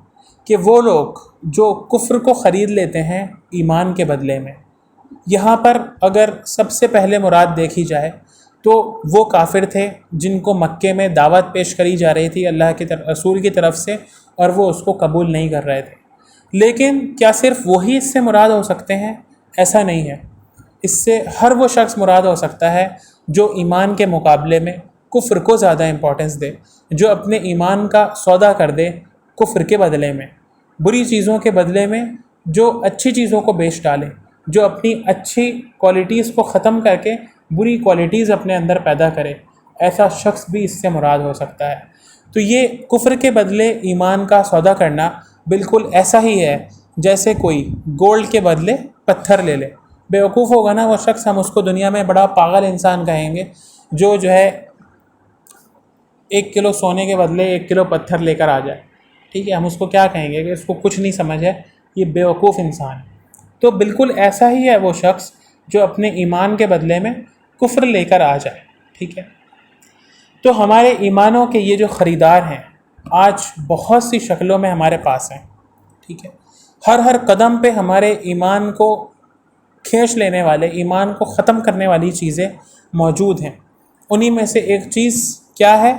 Speaker 1: کہ وہ لوگ جو کفر کو خرید لیتے ہیں ایمان کے بدلے میں۔ یہاں پر اگر سب سے پہلے مراد دیکھی جائے تو وہ کافر تھے جن کو مکے میں دعوت پیش کری جا رہی تھی اللہ کے رسول کی طرف سے، اور وہ اس کو قبول نہیں کر رہے تھے۔ لیکن کیا صرف وہی اس سے مراد ہو سکتے ہیں؟ ایسا نہیں ہے، اس سے ہر وہ شخص مراد ہو سکتا ہے جو ایمان کے مقابلے میں کفر کو زیادہ امپورٹنس دے، جو اپنے ایمان کا سودا کر دے کفر کے بدلے میں، بری چیزوں کے بدلے میں جو اچھی چیزوں کو بیچ ڈالے، جو اپنی اچھی کوالٹیز کو ختم کر کے بری کوالٹیز اپنے اندر پیدا کرے، ایسا شخص بھی اس سے مراد ہو سکتا ہے۔ تو یہ کفر کے بدلے ایمان کا سودا کرنا بالکل ایسا ہی ہے جیسے کوئی گولڈ کے بدلے پتھر لے لے۔ بیوقوف ہوگا نا وہ شخص، ہم اس کو دنیا میں بڑا پاگل انسان کہیں گے جو ہے 1 کلو سونے کے بدلے 1 کلو پتھر لے کر آ جائے، ٹھیک ہے، ہم اس کو کیا کہیں گے کہ اس کو کچھ نہیں سمجھ ہے، یہ بیوقوف انسان ہے۔ تو بالکل ایسا ہی ہے وہ شخص جو اپنے ایمان کے بدلے میں کفر لے کر آ جائے، ٹھیک ہے۔ تو ہمارے ایمانوں کے یہ جو خریدار ہیں آج بہت سی شکلوں میں ہمارے پاس ہیں، ٹھیک ہے، ہر قدم پہ ہمارے ایمان کو کھینچ لینے والے، ایمان کو ختم کرنے والی چیزیں موجود ہیں۔ انہی میں سے ایک چیز کیا ہے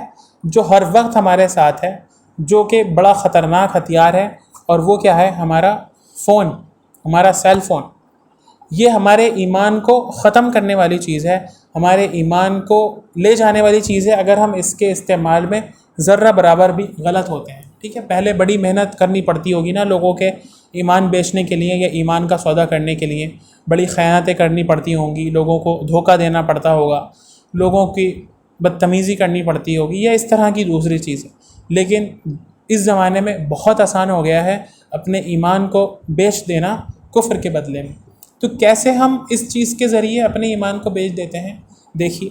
Speaker 1: جو ہر وقت ہمارے ساتھ ہے، جو کہ بڑا خطرناک ہتھیار ہے، اور وہ کیا ہے؟ ہمارا فون، ہمارا سیل فون۔ یہ ہمارے ایمان کو ختم کرنے والی چیز ہے، ہمارے ایمان کو لے جانے والی چیز ہے اگر ہم اس کے استعمال میں ذرہ برابر بھی غلط ہوتے ہیں، ٹھیک ہے۔ پہلے بڑی محنت کرنی پڑتی ہوگی نا لوگوں کے ایمان بیچنے کے لیے یا ایمان کا سودا کرنے کے لیے، بڑی خیانتیں کرنی پڑتی ہوں گی، لوگوں کو دھوکہ دینا پڑتا ہوگا، لوگوں کی بدتمیزی کرنی پڑتی ہوگی، یا اس طرح کی دوسری چیزیں۔ لیکن اس زمانے میں بہت آسان ہو گیا ہے اپنے ایمان کو بیچ دینا کفر کے بدلے میں۔ تو کیسے ہم اس چیز کے ذریعے اپنے ایمان کو بیچ دیتے ہیں؟ دیکھیے،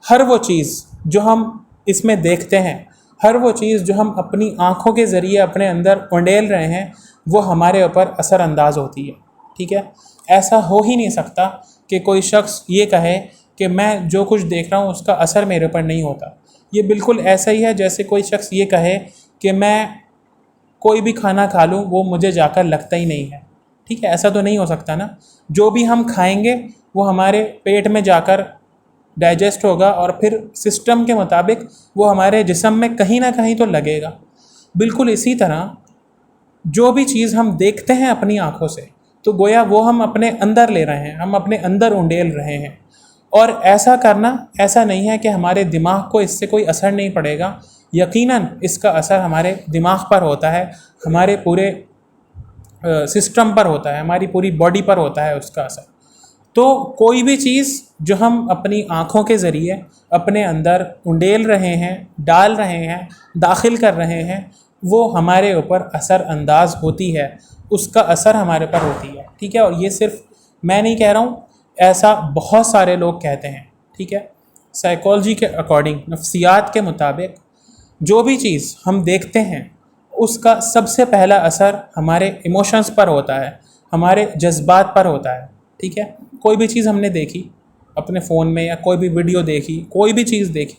Speaker 1: ہر وہ چیز جو ہم اس میں دیکھتے ہیں، ہر وہ چیز جو ہم اپنی آنکھوں کے ذریعے اپنے اندر انڈیل رہے ہیں، وہ ہمارے اوپر اثر انداز ہوتی ہے، ٹھیک ہے۔ ایسا ہو ہی نہیں سکتا کہ کوئی شخص یہ کہے کہ میں جو کچھ دیکھ رہا ہوں اس کا اثر میرے اوپر نہیں ہوتا۔ یہ بالکل ایسا ہی ہے جیسے کوئی شخص یہ کہے کہ میں کوئی بھی کھانا کھا لوں وہ مجھے جا کر لگتا ہی نہیں ہے، ٹھیک ہے، ایسا تو نہیں ہو سکتا نا۔ جو بھی ہم کھائیں گے وہ ہمارے پیٹ میں جا کر ڈائجسٹ ہوگا، اور پھر سسٹم کے مطابق وہ ہمارے جسم میں کہیں نہ کہیں تو لگے گا۔ بالکل اسی طرح جو بھی چیز ہم دیکھتے ہیں اپنی آنکھوں سے، تو گویا وہ ہم اپنے اندر لے رہے ہیں، ہم اپنے اندر انڈیل رہے ہیں۔ اور ایسا کرنا ایسا نہیں ہے کہ ہمارے دماغ کو اس سے کوئی اثر نہیں پڑے گا، یقیناً اس کا اثر ہمارے دماغ پر ہوتا ہے، ہمارے پورے سسٹم پر ہوتا ہے، ہماری پوری باڈی پر ہوتا ہے اس کا اثر۔ تو کوئی بھی چیز جو ہم اپنی آنکھوں کے ذریعے اپنے اندر انڈیل رہے ہیں، ڈال رہے ہیں، داخل کر رہے ہیں، وہ ہمارے اوپر اثر انداز ہوتی ہے، اس کا اثر ہمارے پر ہوتی ہے، ٹھیک ہے۔ اور یہ صرف میں نہیں کہہ رہا ہوں، ایسا بہت سارے لوگ کہتے ہیں، ٹھیک ہے۔ سائیکالوجی کے اکارڈنگ، نفسیات کے مطابق، جو بھی چیز ہم دیکھتے ہیں اس کا سب سے پہلا اثر ہمارے ایموشنز پر ہوتا ہے، ہمارے جذبات پر ہوتا ہے، ٹھیک ہے۔ کوئی بھی چیز ہم نے دیکھی اپنے فون میں، یا کوئی بھی ویڈیو دیکھی، کوئی بھی چیز دیکھی،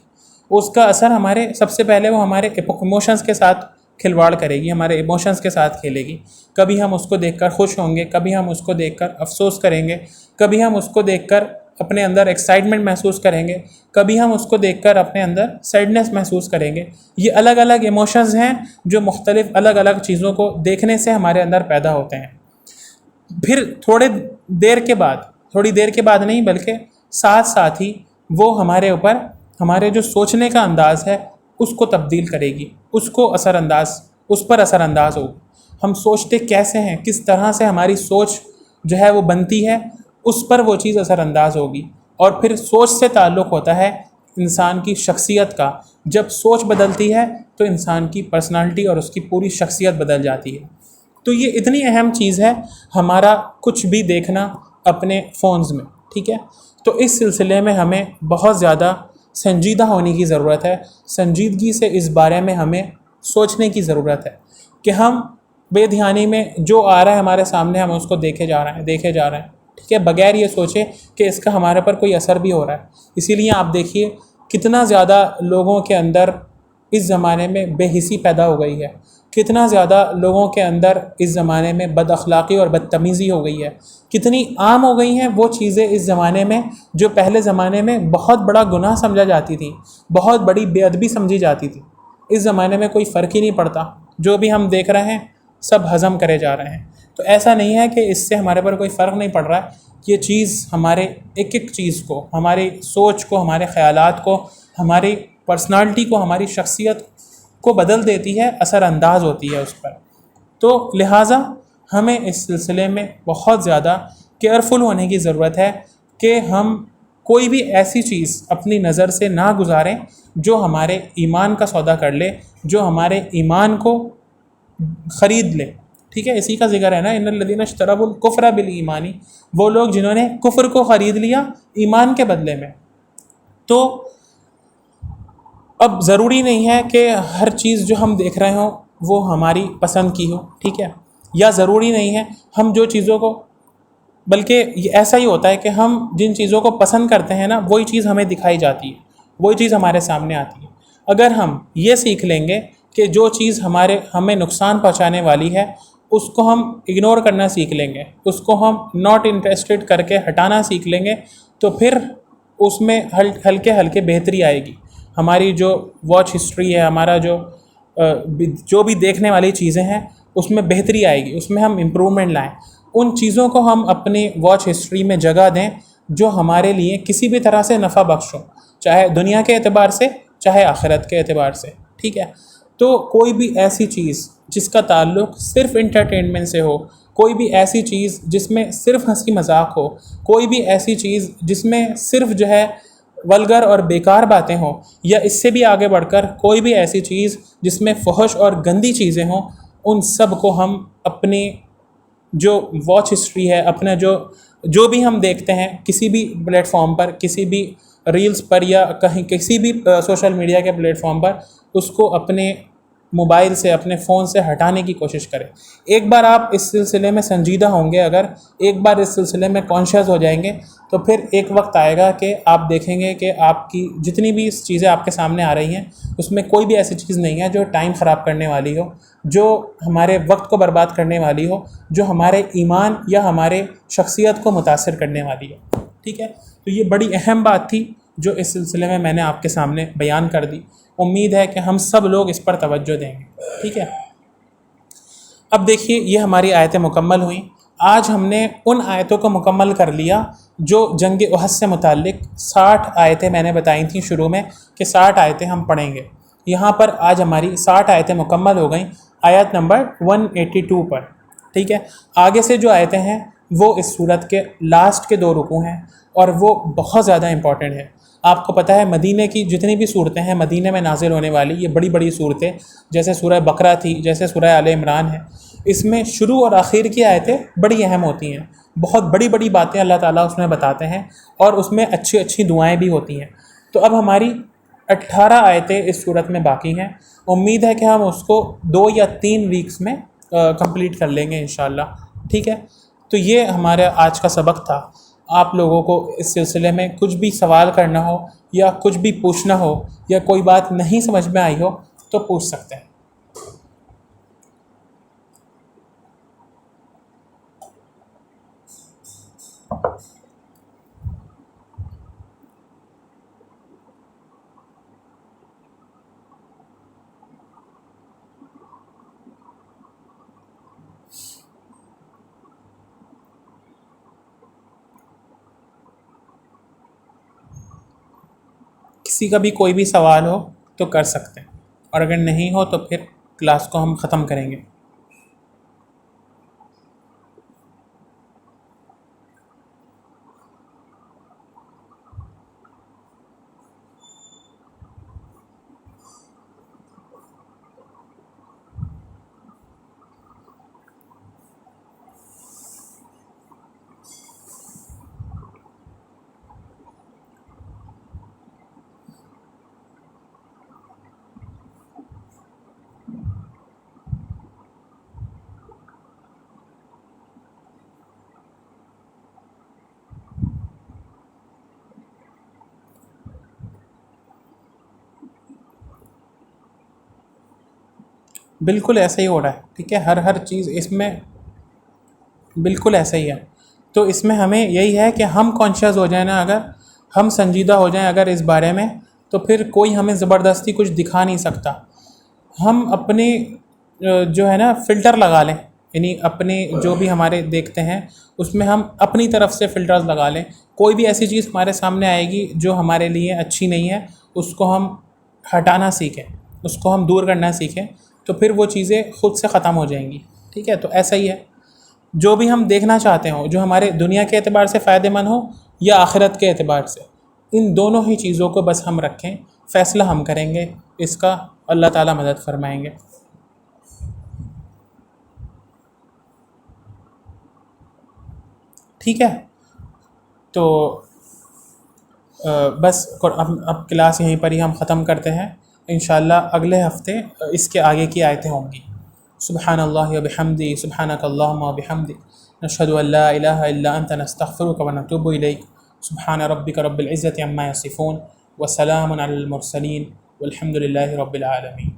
Speaker 1: اس کا اثر ہمارے سب سے پہلے وہ ہمارے ایموشنز کے ساتھ کھلواڑ کرے گی، ہمارے ایموشنز کے ساتھ کھیلے گی۔ کبھی ہم اس کو دیکھ کر خوش ہوں گے، کبھی ہم اس کو دیکھ کر افسوس کریں گے، کبھی ہم اس کو دیکھ کر اپنے اندر ایکسائٹمنٹ محسوس کریں گے، کبھی ہم اس کو دیکھ کر اپنے اندر سیڈنس محسوس کریں گے۔ یہ الگ الگ ایموشنز ہیں جو مختلف الگ الگ چیزوں کو دیکھنے سے ہمارے اندر پیدا ہوتے ہیں۔ پھر تھوڑی دیر کے بعد نہیں بلکہ ساتھ ساتھ ہی وہ ہمارے اوپر ہمارے جو سوچنے کا انداز ہے اس کو تبدیل کرے گی، اس پر اثر انداز ہوگی۔ ہم سوچتے کیسے ہیں، کس طرح سے ہماری سوچ جو ہے وہ بنتی ہے، اس پر وہ چیز اثر انداز ہوگی۔ اور پھر سوچ سے تعلق ہوتا ہے انسان کی شخصیت کا۔ جب سوچ بدلتی ہے تو انسان کی پرسنالٹی اور اس کی پوری شخصیت بدل جاتی ہے۔ تو یہ اتنی اہم چیز ہے ہمارا کچھ بھی دیکھنا اپنے فونز میں، ٹھیک ہے۔ تو اس سلسلے میں ہمیں بہت زیادہ سنجیدہ ہونے کی ضرورت ہے، سنجیدگی سے اس بارے میں ہمیں سوچنے کی ضرورت ہے کہ ہم بے دھیانی میں جو آ رہا ہے ہمارے سامنے ہم اس کو دیکھے جا رہے ہیں، ٹھیک ہے، بغیر یہ سوچے کہ اس کا ہمارے پر کوئی اثر بھی ہو رہا ہے۔ اسی لیے آپ دیکھیے کتنا زیادہ لوگوں کے اندر اس زمانے میں بے حسی پیدا ہو گئی ہے کتنا زیادہ لوگوں کے اندر اس زمانے میں بد اخلاقی اور بدتمیزی ہو گئی ہے، کتنی عام ہو گئی ہیں وہ چیزیں اس زمانے میں جو پہلے زمانے میں بہت بڑا گناہ سمجھا جاتی تھی، بہت بڑی بے ادبی سمجھی جاتی تھی۔ اس زمانے میں کوئی فرق ہی نہیں پڑتا، جو بھی ہم دیکھ رہے ہیں سب ہضم کرے جا رہے ہیں۔ تو ایسا نہیں ہے کہ اس سے ہمارے پر کوئی فرق نہیں پڑ رہا ہے، یہ چیز ہمارے ایک ایک چیز کو، ہماری سوچ کو، ہمارے خیالات کو، ہماری پرسنالٹی کو، ہماری شخصیت کو بدل دیتی ہے، اثر انداز ہوتی ہے اس پر۔ تو لہٰذا ہمیں اس سلسلے میں بہت زیادہ کیئرفل ہونے کی ضرورت ہے کہ ہم کوئی بھی ایسی چیز اپنی نظر سے نہ گزاریں جو ہمارے ایمان کا سودا کر لے، جو ہمارے ایمان کو خرید لے۔ ٹھیک ہے، اسی کا ذکر ہے نا، ان الذین اشتروا الکفر بالایمان، وہ لوگ جنہوں نے کفر کو خرید لیا ایمان کے بدلے میں۔ تو اب ضروری نہیں ہے کہ ہر چیز جو ہم دیکھ رہے ہوں وہ ہماری پسند کی ہو، ٹھیک ہے، یا ضروری نہیں ہے ہم جو چیزوں کو، بلکہ یہ ایسا ہی ہوتا ہے کہ ہم جن چیزوں کو پسند کرتے ہیں نا وہی چیز ہمیں دکھائی جاتی ہے، وہی چیز ہمارے سامنے آتی ہے۔ اگر ہم یہ سیکھ لیں گے کہ جو چیز ہمیں نقصان پہنچانے والی ہے اس کو ہم اگنور کرنا سیکھ لیں گے، اس کو ہم ناٹ انٹرسٹڈ کر کے ہٹانا سیکھ لیں گے، تو پھر اس میں ہلکے ہلکے بہتری آئے گی۔ ہماری جو واچ ہسٹری ہے، ہمارا جو بھی دیکھنے والی چیزیں ہیں اس میں بہتری آئے گی، اس میں ہم امپرومنٹ لائیں، ان چیزوں کو ہم اپنی واچ ہسٹری میں جگہ دیں جو ہمارے لیے کسی بھی طرح سے نفع بخش ہو، چاہے دنیا کے اعتبار سے چاہے آخرت کے اعتبار سے، ٹھیک ہے۔ تو کوئی بھی ایسی چیز جس کا تعلق صرف انٹرٹینمنٹ سے ہو، کوئی بھی ایسی چیز جس میں صرف ہنسی مذاق ہو، کوئی بھی ایسی چیز جس میں صرف جو ہے ولگر اور بیکار باتیں ہوں، یا اس سے بھی آگے بڑھ کر کوئی بھی ایسی چیز جس میں فحش اور گندی چیزیں ہوں، ان سب کو ہم اپنی جو واچ ہسٹری ہے، اپنا جو بھی ہم دیکھتے ہیں کسی بھی پلیٹ فارم پر، کسی بھی ریلز پر، یا کہیں کسی بھی سوشل میڈیا کے پلیٹ فارم پر، اس کو اپنے موبائل سے، اپنے فون سے ہٹانے کی کوشش کریں۔ ایک بار آپ اس سلسلے میں سنجیدہ ہوں گے، اگر ایک بار اس سلسلے میں کانشیس ہو جائیں گے، تو پھر ایک وقت آئے گا کہ آپ دیکھیں گے کہ آپ کی جتنی بھی چیزیں آپ کے سامنے آ رہی ہیں اس میں کوئی بھی ایسی چیز نہیں ہے جو ٹائم خراب کرنے والی ہو، جو ہمارے وقت کو برباد کرنے والی ہو، جو ہمارے ایمان یا ہمارے شخصیت کو متاثر کرنے والی ہے، ٹھیک ہے۔ تو یہ بڑی اہم بات تھی جو اس سلسلے میں نے آپ کے سامنے بیان کر دی۔ امید ہے کہ ہم سب لوگ اس پر توجہ دیں گے، ٹھیک ہے۔ اب دیکھیے، یہ ہماری آیتیں مکمل ہوئیں۔ آج ہم نے ان آیتوں کو مکمل کر لیا جو جنگ احد سے متعلق 60 آیتیں میں نے بتائی تھیں شروع میں کہ 60 آیتیں ہم پڑھیں گے۔ یہاں پر آج ہماری 60 آیتیں مکمل ہو گئیں، آیت نمبر 182 پر، ٹھیک ہے۔ آگے سے جو آیتیں ہیں وہ اس سورت کے لاسٹ کے 2 رکوع ہیں، اور وہ بہت زیادہ امپورٹنٹ ہیں۔ آپ کو پتہ ہے مدینہ کی جتنی بھی صورتیں ہیں مدینہ میں نازل ہونے والی، یہ بڑی بڑی صورتیں، جیسے سورہ بقرہ تھی، جیسے سورہ آل عمران ہے، اس میں شروع اور آخر کی آیتیں بڑی اہم ہوتی ہیں، بہت بڑی بڑی باتیں اللہ تعالیٰ اس میں بتاتے ہیں، اور اس میں اچھی اچھی دعائیں بھی ہوتی ہیں۔ تو اب ہماری 18 آیتیں اس صورت میں باقی ہیں، امید ہے کہ ہم اس کو 2 یا 3 ویکس میں کمپلیٹ کر لیں گے انشاءاللہ، ٹھیک ہے۔ تو یہ ہمارا آج کا سبق تھا۔ آپ لوگوں کو اس سلسلے میں کچھ بھی سوال کرنا ہو یا کچھ بھی پوچھنا ہو یا کوئی بات نہیں سمجھ میں آئی ہو تو پوچھ سکتے ہیں۔ کسی کا بھی کوئی بھی سوال ہو تو کر سکتے ہیں، اور اگر نہیں ہو تو پھر کلاس کو ہم ختم کریں گے۔ بالکل ایسا ہی ہو رہا ہے، ٹھیک ہے، ہر چیز اس میں بالکل ایسا ہی ہے۔ تو اس میں ہمیں یہی ہے کہ ہم کانشیس ہو جائیں نا، اگر ہم سنجیدہ ہو جائیں اگر اس بارے میں، تو پھر کوئی ہمیں زبردستی کچھ دکھا نہیں سکتا۔ ہم اپنے جو ہے نا فلٹر لگا لیں، یعنی اپنے جو بھی ہمارے دیکھتے ہیں اس میں ہم اپنی طرف سے فلٹرز لگا لیں۔ کوئی بھی ایسی چیز ہمارے سامنے آئے گی جو ہمارے لیے اچھی نہیں ہے، اس کو ہم ہٹانا سیکھیں، اس کو ہم دور کرنا سیکھیں، تو پھر وہ چیزیں خود سے ختم ہو جائیں گی، ٹھیک ہے۔ تو ایسا ہی ہے، جو بھی ہم دیکھنا چاہتے ہوں، جو ہمارے دنیا کے اعتبار سے فائدہ مند ہو یا آخرت کے اعتبار سے، ان دونوں ہی چیزوں کو بس ہم رکھیں، فیصلہ ہم کریں گے اس کا، اللہ تعالیٰ مدد فرمائیں گے۔ ٹھیک ہے، تو بس اب کلاس یہیں پر ہی ہم ختم کرتے ہیں، انشاءاللہ اگلے ہفتے اس کے آگے کی آیتیں ہوں گی۔ سبحان اللہ و بحمدی، سبحانک اللہم و بحمدک، نشہد ان لا الہ الا انت نستغفرک و نتوب الیک، سبحان ربک رب العزت عما یصفون، وسلام علی المرسلین، والحمد للہ رب العالمین۔